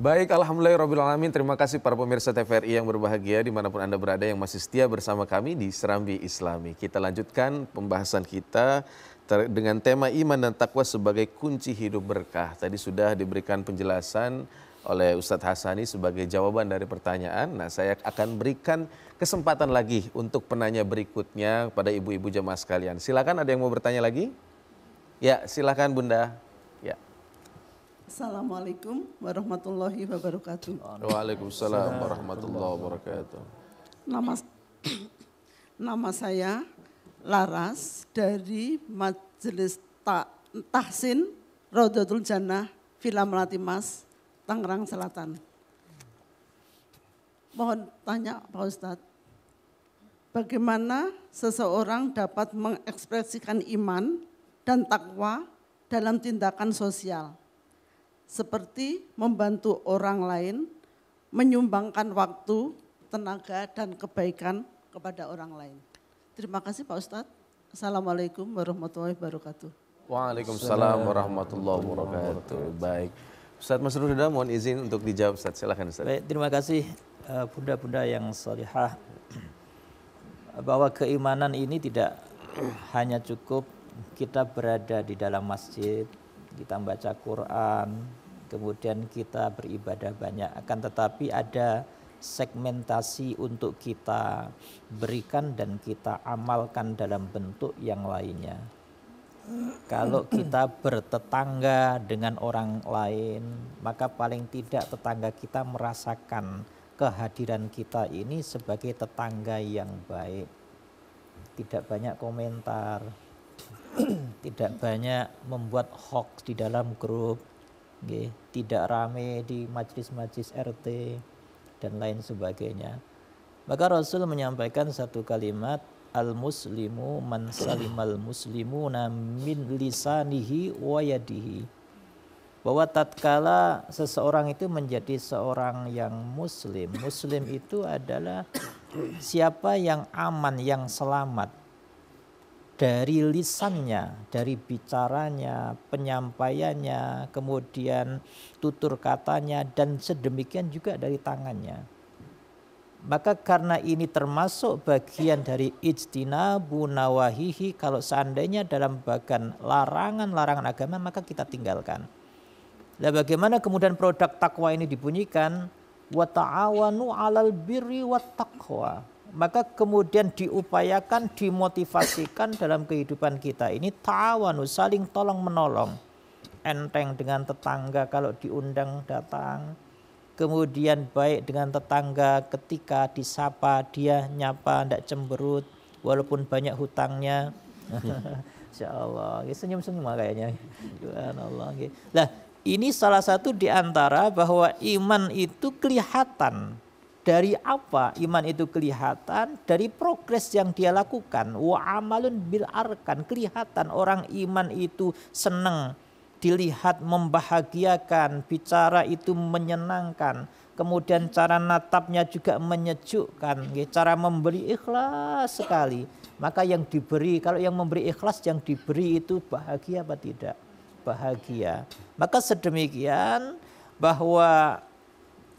Baik, alhamdulillahirrahmanirrahim. Terima kasih para pemirsa TVRI yang berbahagia dimanapun Anda berada yang masih setia bersama kami di Serambi Islami. Kita lanjutkan pembahasan kita dengan tema iman dan takwa sebagai kunci hidup berkah. Tadi sudah diberikan penjelasan oleh Ustadz Hasani sebagai jawaban dari pertanyaan. Nah, saya akan berikan kesempatan lagi untuk penanya berikutnya pada ibu-ibu jamaah sekalian. Silakan, ada yang mau bertanya lagi? Ya, silakan Bunda. Ya. Assalamualaikum warahmatullahi wabarakatuh. Waalaikumsalam warahmatullahi wabarakatuh. Nama saya Laras dari Majelis Tahsin Rodotul Jannah Villa Melati Mas, Tangerang Selatan. Mohon tanya Pak Ustadz, bagaimana seseorang dapat mengekspresikan iman dan takwa dalam tindakan sosial, seperti membantu orang lain, menyumbangkan waktu, tenaga, dan kebaikan kepada orang lain. Terima kasih Pak Ustadz. Assalamualaikum warahmatullahi wabarakatuh. Waalaikumsalam warahmatullahi wabarakatuh. Baik. Ustadz Masrur Huda, mohon izin untuk dijawab Ustadz. Silakan Ustadz. Baik, terima kasih bunda-bunda yang salihah. Bahwa keimanan ini tidak hanya cukup kita berada di dalam masjid, kita membaca Quran, kemudian kita beribadah banyak. Akan tetapi ada segmentasi untuk kita berikan dan kita amalkan dalam bentuk yang lainnya. Kalau kita bertetangga dengan orang lain, maka paling tidak tetangga kita merasakan kehadiran kita ini sebagai tetangga yang baik. Tidak banyak komentar, tidak banyak membuat hoax di dalam grup, tidak rame di majlis-majlis RT, dan lain sebagainya. Maka Rasul menyampaikan satu kalimat, al-muslimu man salimal muslimuna min lisanihi wa yadihi. Bahwa tatkala seseorang itu menjadi seorang yang muslim, muslim itu adalah siapa yang aman, yang selamat dari lisannya, dari bicaranya, penyampaiannya, kemudian tutur katanya, dan sedemikian juga dari tangannya. Maka karena ini termasuk bagian dari ijtinabu nawahihi, kalau seandainya dalam bagian larangan-larangan agama maka kita tinggalkan. Nah, bagaimana kemudian produk takwa ini dibunyikan? Wa ta'awanu 'alal birri wat taqwa. Maka kemudian diupayakan, dimotivasikan dalam kehidupan kita ini ta'awanu, saling tolong menolong. Enteng dengan tetangga kalau diundang datang. Kemudian baik dengan tetangga ketika disapa dia nyapa, tidak cemberut walaupun banyak hutangnya. Insya Allah, senyum-senyum kayaknya. Subhanallah. Nah, ini salah satu di antara bahwa iman itu kelihatan. Dari apa iman itu kelihatan? Dari progres yang dia lakukan. Wa amalun bil arkan, kelihatan orang iman itu senang, dilihat membahagiakan, bicara itu menyenangkan. Kemudian cara natapnya juga menyejukkan, cara memberi ikhlas sekali. Maka yang diberi, kalau yang memberi ikhlas, yang diberi itu bahagia apa tidak? Bahagia. Maka sedemikian bahwa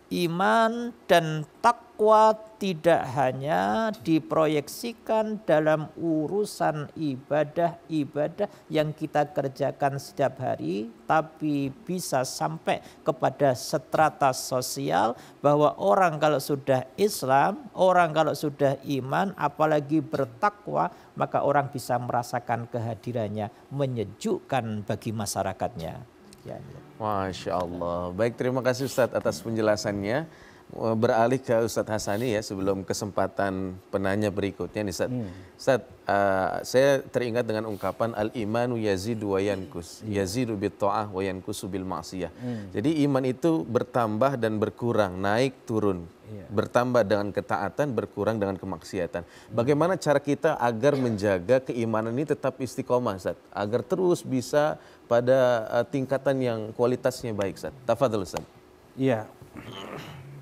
iman dan takwa tidak hanya diproyeksikan dalam urusan ibadah-ibadah yang kita kerjakan setiap hari, tapi bisa sampai kepada strata sosial bahwa orang kalau sudah Islam, orang kalau sudah iman, apalagi bertakwa, maka orang bisa merasakan kehadirannya, menyejukkan bagi masyarakatnya. Ya. Masya Allah. Baik, terima kasih Ustadz atas penjelasannya. Beralih ke Ustadz Hasani ya sebelum kesempatan penanya berikutnya nih Ustadz. Ustadz, saya teringat dengan ungkapan al-imanu yazidu wa yankus. Yazidu bit ta'ah wa yankusu bil ma'siyah. Jadi iman itu bertambah dan berkurang, naik turun. Bertambah dengan ketaatan, berkurang dengan kemaksiatan. Bagaimana cara kita agar menjaga keimanan ini tetap istiqomah Ustadz? Agar terus bisa pada tingkatan yang kualitasnya baik Ustadz. Tafadhol Ustadz. Iya.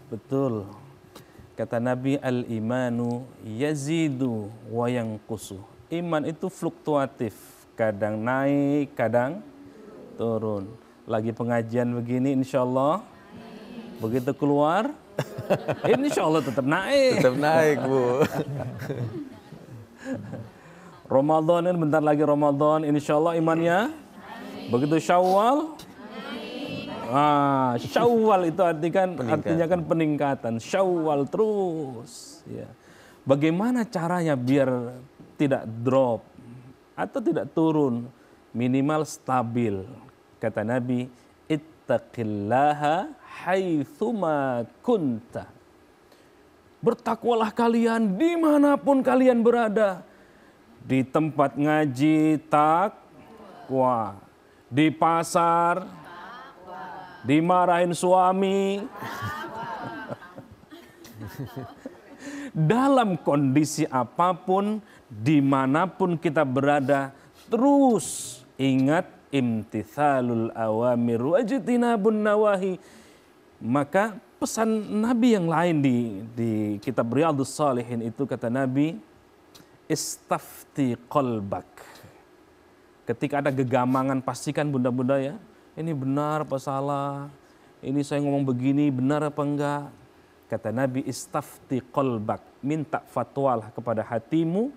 Betul. Kata Nabi, al-imanu yazidu wa yanqusu. Iman itu fluktuatif, kadang naik, kadang turun. Lagi pengajian begini insya Allah, begitu keluar, insya Allah tetap naik. Tetap naik Bu. Ramadan ini bentar lagi Ramadan, insya Allah imannya. Begitu Syawal, Syawal itu artinya kan peningkatan. Syawal terus. Ya. Bagaimana caranya biar tidak drop atau tidak turun, minimal stabil. Kata Nabi, ittaqillaha haitsuma kunta. Bertakwalah kalian dimanapun kalian berada. Di tempat ngaji takwa, di pasar dimarahin suami. Dalam kondisi apapun, dimanapun kita berada, terus ingat imtithalul awamir wajtinabun nawahi. Maka pesan Nabi yang lain di kitab Riyadhus Shalihin itu, kata Nabi, istafti qalbak. Ketika ada gegamangan, pastikan bunda-bunda ya, ini benar apa salah, ini saya ngomong begini benar apa enggak. Kata Nabi, istafti qalbak, minta fatwalah kepada hatimu,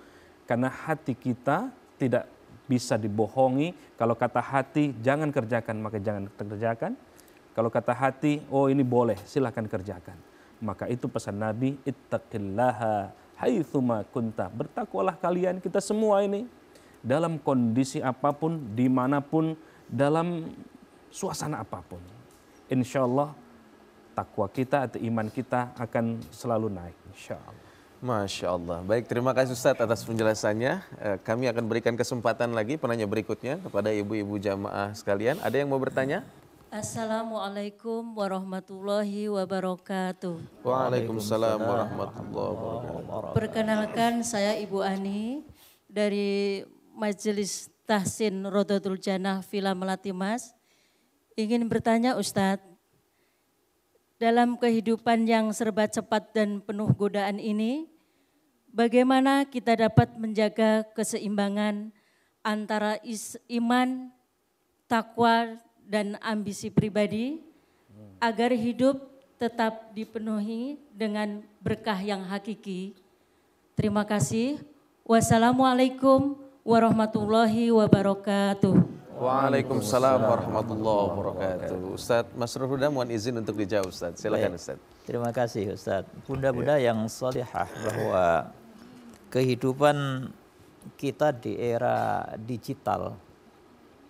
karena hati kita tidak bisa dibohongi. Kalau kata hati jangan kerjakan, maka jangan kerjakan. Kalau kata hati, oh ini boleh, silahkan kerjakan. Maka itu pesan Nabi, ittaqillaha haitsuma kunta. Bertakwalah kalian, kita semua ini, dalam kondisi apapun, dimanapun, dalam suasana apapun. Insya Allah takwa kita atau iman kita akan selalu naik, insya Allah. Masya Allah. Baik, terima kasih Ustadz atas penjelasannya. Kami akan berikan kesempatan lagi penanya berikutnya kepada ibu-ibu jamaah sekalian. Ada yang mau bertanya? Assalamualaikum warahmatullahi wabarakatuh. Waalaikumsalam warahmatullahi wabarakatuh. Perkenalkan, saya Ibu Ani dari Majelis Tahsin Rodotul Jannah Villa Melati Mas. Ingin bertanya Ustadz, dalam kehidupan yang serba cepat dan penuh godaan ini, bagaimana kita dapat menjaga keseimbangan antara iman, takwa, dan ambisi pribadi agar hidup tetap dipenuhi dengan berkah yang hakiki? Terima kasih. Wassalamualaikum warahmatullahi wabarakatuh. Waalaikumsalam warahmatullahi wabarakatuh. Ustadz Masrur Huda mohon izin untuk dijawab Ustadz. Silakan Ustadz. Terima kasih Ustadz. Bunda-bunda yang salihah, bahwa kehidupan kita di era digital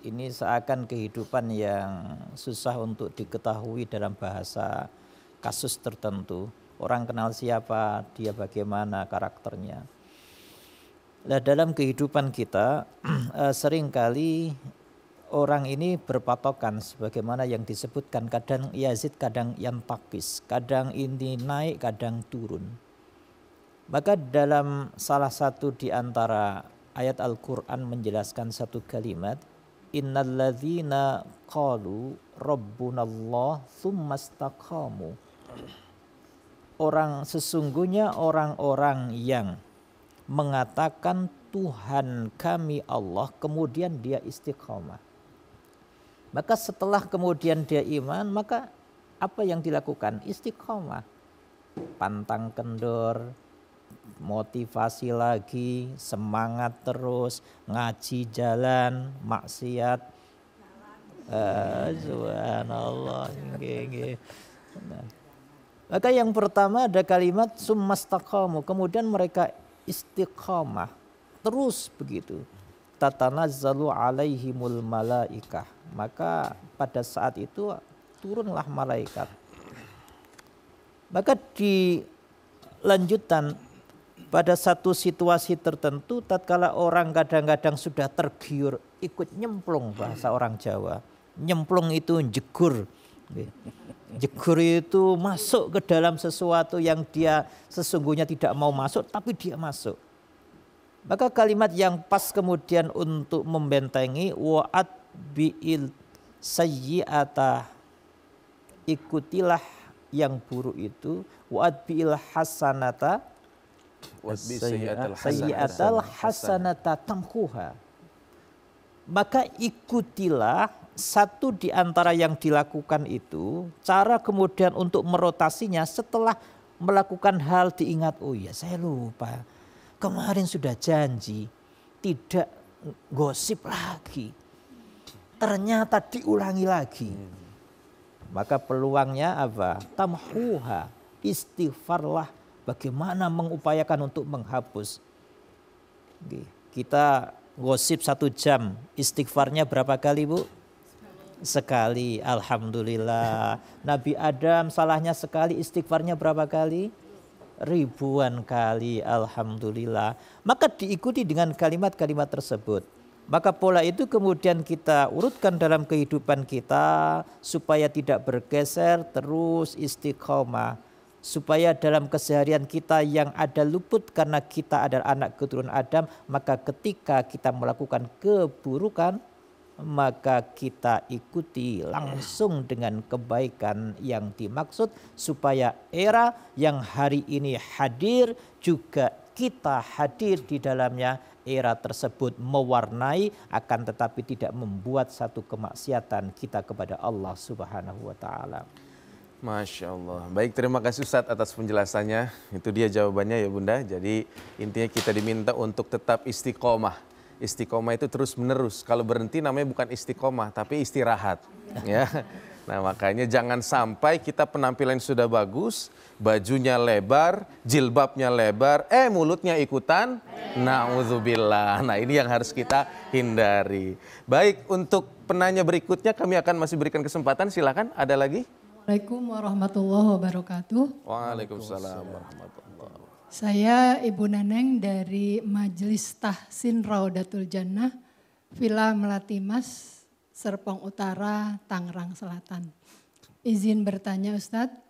ini seakan kehidupan yang susah untuk diketahui dalam bahasa kasus tertentu. Orang kenal siapa, dia bagaimana karakternya. Nah, dalam kehidupan kita seringkali orang ini berpatokan sebagaimana yang disebutkan, kadang yazid, kadang yantakis, kadang ini naik, kadang turun. Maka dalam salah satu di antara ayat Al-Quran menjelaskan satu kalimat, innalladzina qalu rabbunallah tsumastaqamu. Sesungguhnya orang-orang yang mengatakan Tuhan kami Allah, kemudian dia istiqomah. Maka setelah kemudian dia iman, maka apa yang dilakukan? Istiqomah. Pantang kendor, motivasi lagi, semangat terus, ngaji jalan, maksiat. Subhanallah. Nah. Maka yang pertama ada kalimat summastaqamu, kemudian mereka istiqomah. Terus begitu. Tatanazzalu alaihimul malaikah. Maka pada saat itu turunlah malaikat. Maka di lanjutan pada satu situasi tertentu, tatkala orang kadang-kadang sudah tergiur ikut nyemplung, bahasa orang Jawa. Nyemplung itu jegur. Jegur itu masuk ke dalam sesuatu yang dia sesungguhnya tidak mau masuk, tapi dia masuk. Maka kalimat yang pas kemudian untuk membentengi, wa'at bi'il sayyi'ata, ikutilah yang buruk itu, wa'at bi'il hasanata sayyi'atal hasanata tamhuha. Maka ikutilah satu di antara yang dilakukan itu, cara kemudian untuk merotasinya setelah melakukan hal diingat, oh ya saya lupa, kemarin sudah janji tidak gosip lagi, ternyata diulangi lagi. Maka peluangnya apa? Tamhuha, istighfarlah, bagaimana mengupayakan untuk menghapus. Kita gosip 1 jam, istighfarnya berapa kali Bu? Sekali, alhamdulillah. Nabi Adam salahnya sekali, istighfarnya berapa kali? Ribuan kali, alhamdulillah. Maka diikuti dengan kalimat-kalimat tersebut. Maka pola itu kemudian kita urutkan dalam kehidupan kita supaya tidak bergeser, terus istiqomah. Supaya dalam keseharian kita yang ada luput karena kita adalah anak keturunan Adam, maka ketika kita melakukan keburukan, maka kita ikuti langsung dengan kebaikan yang dimaksud, supaya era yang hari ini hadir juga kita hadir di dalamnya. Era tersebut mewarnai, akan tetapi tidak membuat satu kemaksiatan kita kepada Allah Subhanahu wa taala. Masya Allah. Baik, terima kasih Ustadz atas penjelasannya. Itu dia jawabannya ya Bunda. Jadi intinya kita diminta untuk tetap istiqomah. Istiqomah itu terus menerus. Kalau berhenti namanya bukan istiqomah, tapi istirahat. Ya. Nah makanya jangan sampai kita penampilan sudah bagus, bajunya lebar, jilbabnya lebar, mulutnya ikutan. Na'udzubillah. Nah ini yang harus kita hindari. Baik, untuk penanya berikutnya kami akan masih berikan kesempatan. Silakan, ada lagi? Assalamualaikum warahmatullahi wabarakatuh. Waalaikumsalam warahmatullahi wabarakatuh. Saya Ibu Neneng dari Majelis Tahsin Raudatul Jannah, Villa Melati Mas, Serpong Utara, Tangerang Selatan. Izin bertanya Ustadz,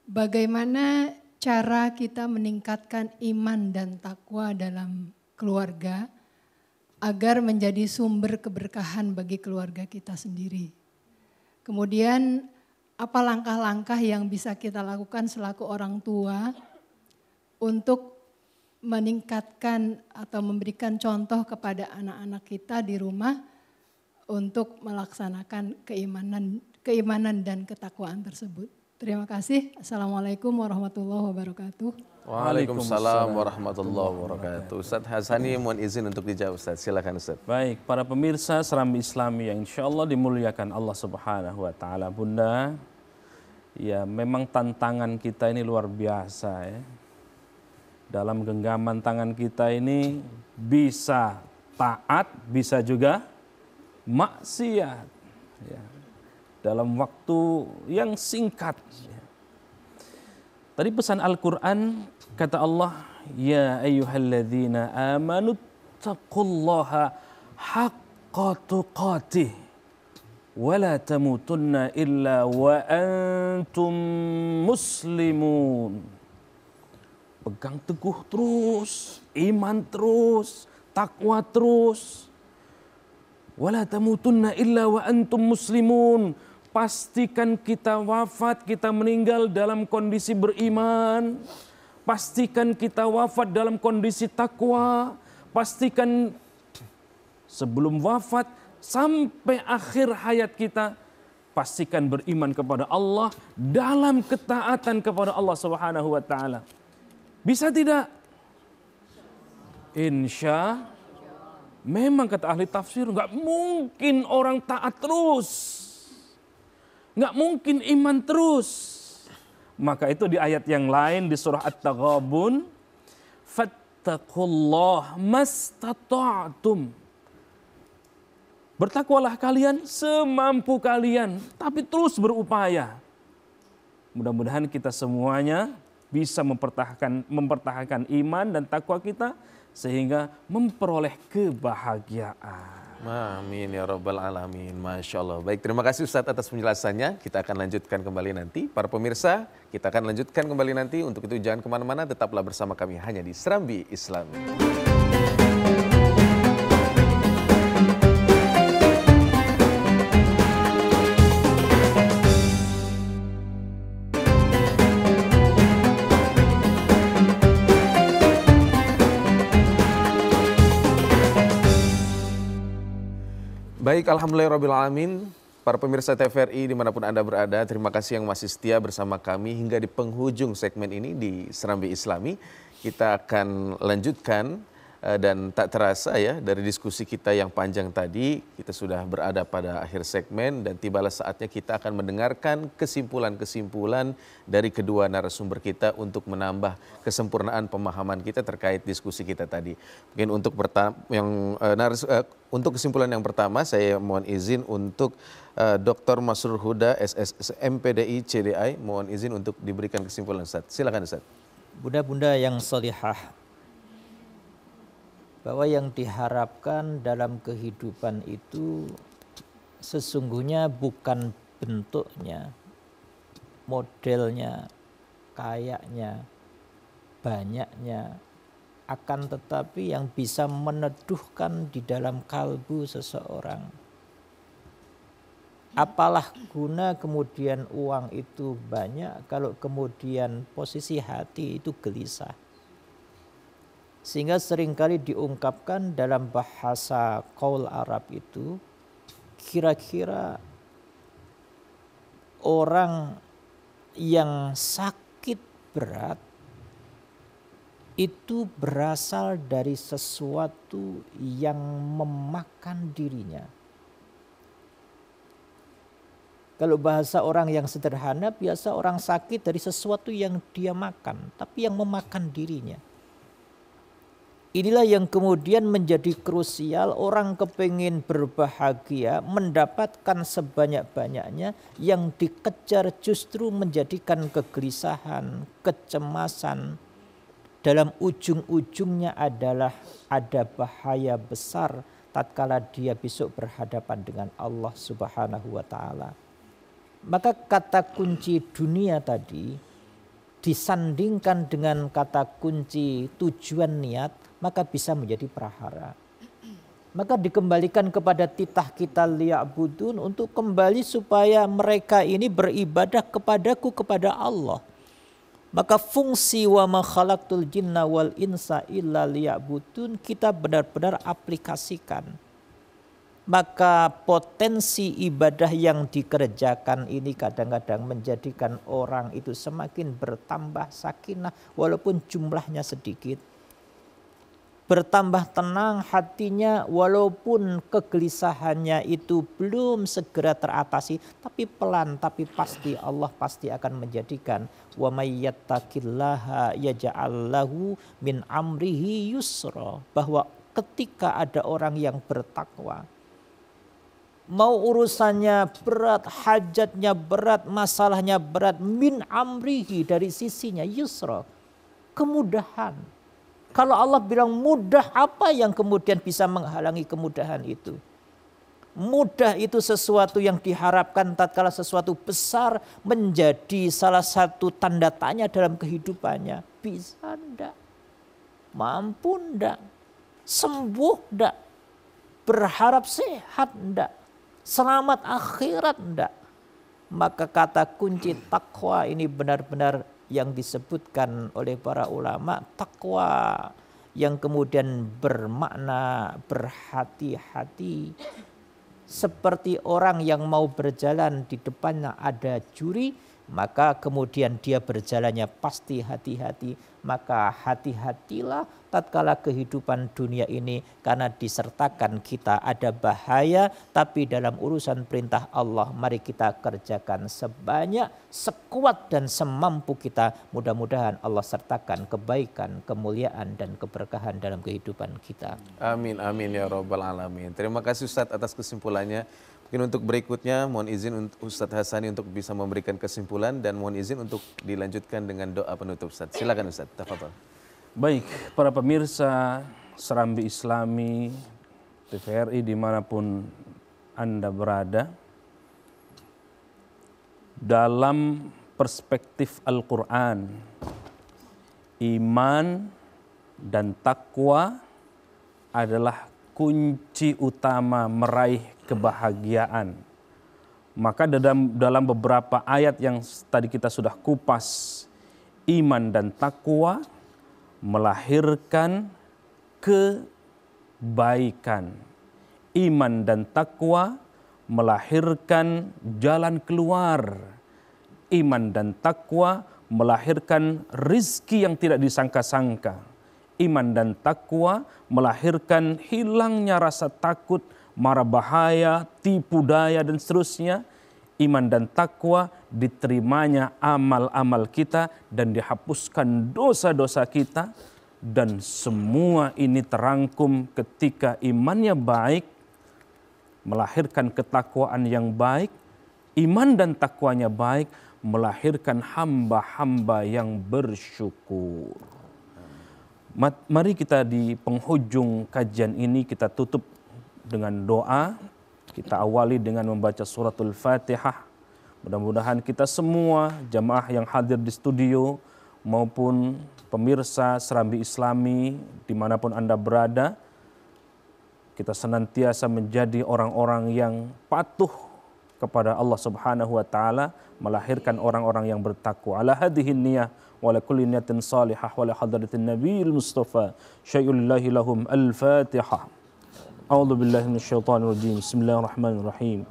bagaimana cara kita meningkatkan iman dan takwa dalam keluarga agar menjadi sumber keberkahan bagi keluarga kita sendiri? Kemudian apa langkah-langkah yang bisa kita lakukan selaku orang tua untuk meningkatkan atau memberikan contoh kepada anak-anak kita di rumah untuk melaksanakan keimanan dan ketakwaan tersebut. Terima kasih. Assalamualaikum warahmatullahi wabarakatuh. Waalaikumsalam warahmatullahi wabarakatuh. Ustadz Hasani mohon izin untuk dijawab Ustadz. Silakan Ustadz. Baik, para pemirsa Serambi Islami yang insya Allah dimuliakan Allah Subhanahu wa Ta'ala. Bunda, ya memang tantangan kita ini luar biasa ya. Dalam genggaman tangan kita ini bisa taat, bisa juga maksiat ya, dalam waktu yang singkat. Tadi pesan Al-Quran kata Allah, ya ayyuhalladzina amanu taqullaha haqqa tuqatih wa la tamutunna illa wa antum muslimun. Pegang teguh terus, iman terus, takwa terus. Wala tamutunna illa wa antum muslimun. Pastikan kita wafat, kita meninggal dalam kondisi beriman. Pastikan kita wafat dalam kondisi takwa. Pastikan sebelum wafat sampai akhir hayat kita, pastikan beriman kepada Allah dalam ketaatan kepada Allah Subhanahu wa Ta'ala. Bisa tidak? Insya memang kata ahli tafsir, nggak mungkin orang taat terus. Nggak mungkin iman terus. Maka itu di ayat yang lain di surah At-Taghabun, fattaqullah mastata'tum. Bertakwalah kalian semampu kalian, tapi terus berupaya. Mudah-mudahan kita semuanya bisa mempertahankan iman dan takwa kita, sehingga memperoleh kebahagiaan. Amin ya rabbal alamin. Masya Allah. Baik, terima kasih Ustadz atas penjelasannya. Kita akan lanjutkan kembali nanti. Para pemirsa, kita akan lanjutkan kembali nanti. Untuk itu jangan kemana-mana, tetaplah bersama kami hanya di Serambi Islami. Baik, alhamdulillahirrabbilalamin. Para pemirsa TVRI dimanapun Anda berada, terima kasih yang masih setia bersama kami hingga di penghujung segmen ini di Serambi Islami. Kita akan lanjutkan dan tak terasa ya dari diskusi kita yang panjang tadi, kita sudah berada pada akhir segmen dan tibalah saatnya kita akan mendengarkan kesimpulan-kesimpulan dari kedua narasumber kita untuk menambah kesempurnaan pemahaman kita terkait diskusi kita tadi. Mungkin untuk kesimpulan yang pertama saya mohon izin untuk Dr. Masrur Huda SS MPDI CDI, mohon izin untuk diberikan kesimpulan Ustaz. Silakan Ustaz. Bunda-bunda yang solihah, bahwa yang diharapkan dalam kehidupan itu sesungguhnya bukan bentuknya, modelnya, kayaknya, banyaknya, akan tetapi yang bisa meneduhkan di dalam kalbu seseorang. Apalah guna kemudian uang itu banyak kalau kemudian posisi hati itu gelisah. Sehingga seringkali diungkapkan dalam bahasa qaul Arab itu, kira-kira orang yang sakit berat itu berasal dari sesuatu yang memakan dirinya. Kalau bahasa orang yang sederhana, biasa orang sakit dari sesuatu yang dia makan, tapi yang memakan dirinya. Inilah yang kemudian menjadi krusial. Orang kepingin berbahagia, mendapatkan sebanyak-banyaknya, yang dikejar justru menjadikan kegelisahan, kecemasan. Dalam ujung-ujungnya adalah ada bahaya besar tatkala dia besok berhadapan dengan Allah Subhanahu wa taala. Maka kata kunci dunia tadi disandingkan dengan kata kunci tujuan niat, maka bisa menjadi prahara. Maka dikembalikan kepada titah kita liya'budun, untuk kembali supaya mereka ini beribadah kepadaku, kepada Allah. Maka fungsi wa ma khalaqtul jinna wal insa illa liya'budun kita benar-benar aplikasikan. Maka potensi ibadah yang dikerjakan ini kadang-kadang menjadikan orang itu semakin bertambah sakinah walaupun jumlahnya sedikit. Bertambah tenang hatinya walaupun kegelisahannya itu belum segera teratasi, tapi pelan, tapi pasti Allah pasti akan menjadikan wa may yattaqillaha yaj'al lahu min amrihi yusra, bahwa ketika ada orang yang bertakwa, mau urusannya berat, hajatnya berat, masalahnya berat, min amrihi, dari sisinya yusra, kemudahan. Kalau Allah bilang mudah, apa yang kemudian bisa menghalangi kemudahan itu? Mudah itu sesuatu yang diharapkan tatkala sesuatu besar menjadi salah satu tanda tanya dalam kehidupannya. Bisa enggak? Mampu enggak? Sembuh enggak? Berharap sehat enggak? Selamat akhirat enggak? Maka kata kunci takwa ini benar-benar yang disebutkan oleh para ulama, takwa yang kemudian bermakna berhati-hati. Seperti orang yang mau berjalan di depannya ada juri, maka kemudian dia berjalannya pasti hati-hati. Maka hati-hatilah tatkala kehidupan dunia ini, karena disertakan kita ada bahaya, tapi dalam urusan perintah Allah mari kita kerjakan sebanyak, sekuat dan semampu kita. Mudah-mudahan Allah sertakan kebaikan, kemuliaan dan keberkahan dalam kehidupan kita. Amin, amin ya rabbal alamin. Terima kasih Ustadz atas kesimpulannya. Mungkin untuk berikutnya mohon izin untuk Ustadz Hasani untuk bisa memberikan kesimpulan, dan mohon izin untuk dilanjutkan dengan doa penutup Ustadz. Silakan Ustadz, tafadhol. Baik, para pemirsa Serambi Islami TVRI dimanapun Anda berada, dalam perspektif Al-Quran, iman dan takwa adalah kunci utama meraih kebahagiaan. Maka dalam beberapa ayat yang tadi kita sudah kupas, iman dan takwa melahirkan kebaikan. Iman dan takwa melahirkan jalan keluar. Iman dan takwa melahirkan rizki yang tidak disangka-sangka. Iman dan takwa melahirkan hilangnya rasa takut, mara bahaya, tipu daya dan seterusnya. Iman dan takwa diterimanya amal-amal kita dan dihapuskan dosa-dosa kita. Dan semua ini terangkum ketika imannya baik, melahirkan ketakwaan yang baik. Iman dan takwanya baik, melahirkan hamba-hamba yang bersyukur. Mari kita di penghujung kajian ini kita tutup dengan doa. Kita awali dengan membaca suratul Fatihah. Mudah-mudahan kita semua jamaah yang hadir di studio maupun pemirsa Serambi Islami dimanapun Anda berada, kita senantiasa menjadi orang-orang yang patuh kepada Allah Subhanahu wa taala, melahirkan orang-orang yang bertakwa. Ala hadhihi niyah wa ala kulli niyatin salihah wa ala hadratin nabiyil mustafa syai'ulillahi lahum al-Fatihah. A'udzu billahi minasyaitonir rajim. Bismillahirrahmanirrahim.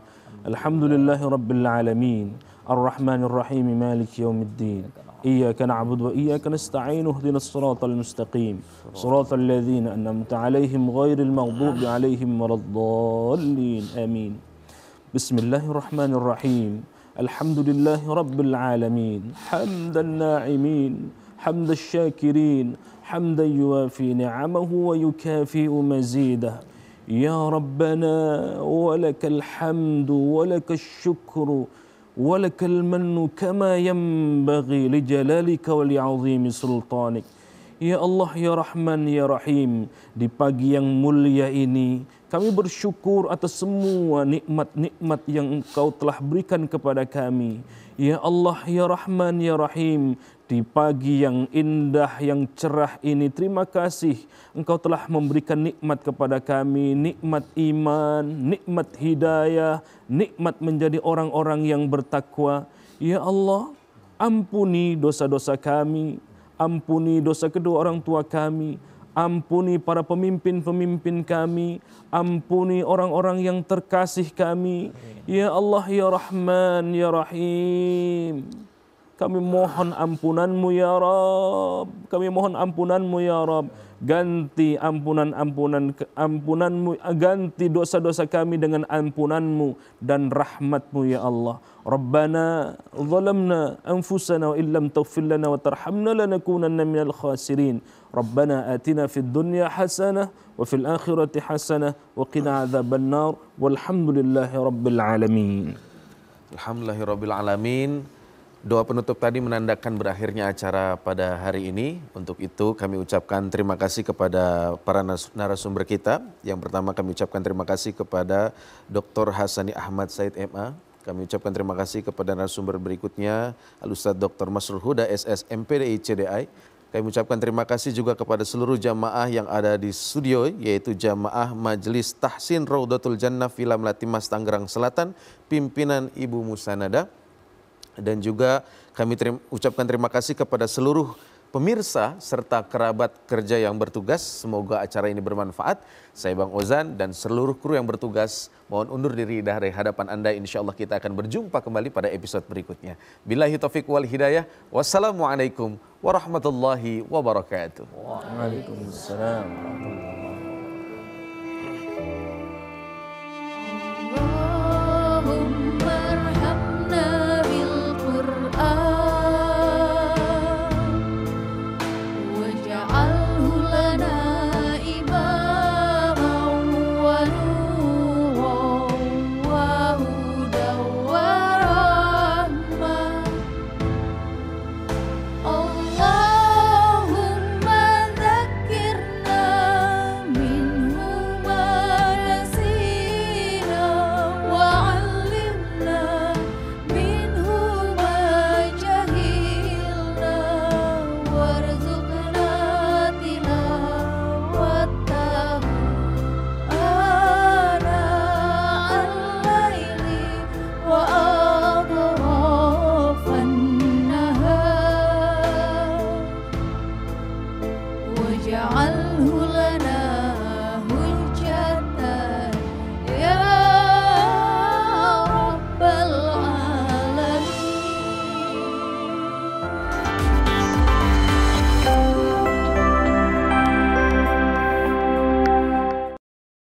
Alhamdulillahi rabbil alamin. Arrahmanir rahim. Maliki yaumiddin. Iyyaka na'budu wa iyyaka nasta'in. Ihdinas siratal mustaqim. Siratal ladzina an'amta 'alaihim ghairil maghdubi 'alaihim waladdallin. Amin. Bismillahirrahmanirrahim. Alhamdulillahi rabbil alamin. Hamdan na'imin, hamdan syakirin, hamdan yuwafi ni'amahu wa yukafi'u mazidah. Ya Rabbana walakal hamdu walakal syukru walakal mannu kama yanbaghi li jalalika wa li'azimi sultanik. Ya Allah, ya Rahman, ya Rahim, di pagi yang mulia ini kami bersyukur atas semua nikmat-nikmat yang Engkau telah berikan kepada kami. Ya Allah, ya Rahman, ya Rahim, di pagi yang indah, yang cerah ini, terima kasih Engkau telah memberikan nikmat kepada kami, nikmat iman, nikmat hidayah, nikmat menjadi orang-orang yang bertakwa. Ya Allah, ampuni dosa-dosa kami, ampuni dosa kedua orang tua kami, ampuni para pemimpin-pemimpin kami, ampuni orang-orang yang terkasih kami. Ya Allah, ya Rahman, ya Rahim, kami mohon ampunan-Mu ya Rabb, kami mohon ampunan-Mu ya Rabb. Ganti ampunan-Mu, ganti dosa-dosa kami dengan ampunan-Mu dan rahmat-Mu ya Allah. Rabbana zalamna anfusana wa illam taghfir lana wa tarhamna lanakunanna minal khasirin. Rabbana atina fid dunya hasanah wa fil akhirati hasanah wa qina adzaban nar. Walhamdulillahi rabbil alamin. Alhamdulillahi rabbil alamin. Doa penutup tadi menandakan berakhirnya acara pada hari ini. Untuk itu kami ucapkan terima kasih kepada para narasumber kita. Yang pertama kami ucapkan terima kasih kepada Dr. Hasani Ahmad Said MA. Kami ucapkan terima kasih kepada narasumber berikutnya Al-Ustadz Dr. Masrul Huda SS MPDI CDI. Kami ucapkan terima kasih juga kepada seluruh jamaah yang ada di studio, yaitu jamaah Majelis Tahsin Raudatul Jannah Villa Melati Mas Tangerang Selatan, pimpinan Ibu Musanada. Dan juga kami ucapkan terima kasih kepada seluruh pemirsa serta kerabat kerja yang bertugas. Semoga acara ini bermanfaat. Saya Bang Ozan dan seluruh kru yang bertugas mohon undur diri dari hadapan Anda. Insya Allah kita akan berjumpa kembali pada episode berikutnya. Billahi taufiq wal hidayah. Wassalamualaikum warahmatullahi wabarakatuh. Waalaikumsalam warahmatullahi wabarakatuh.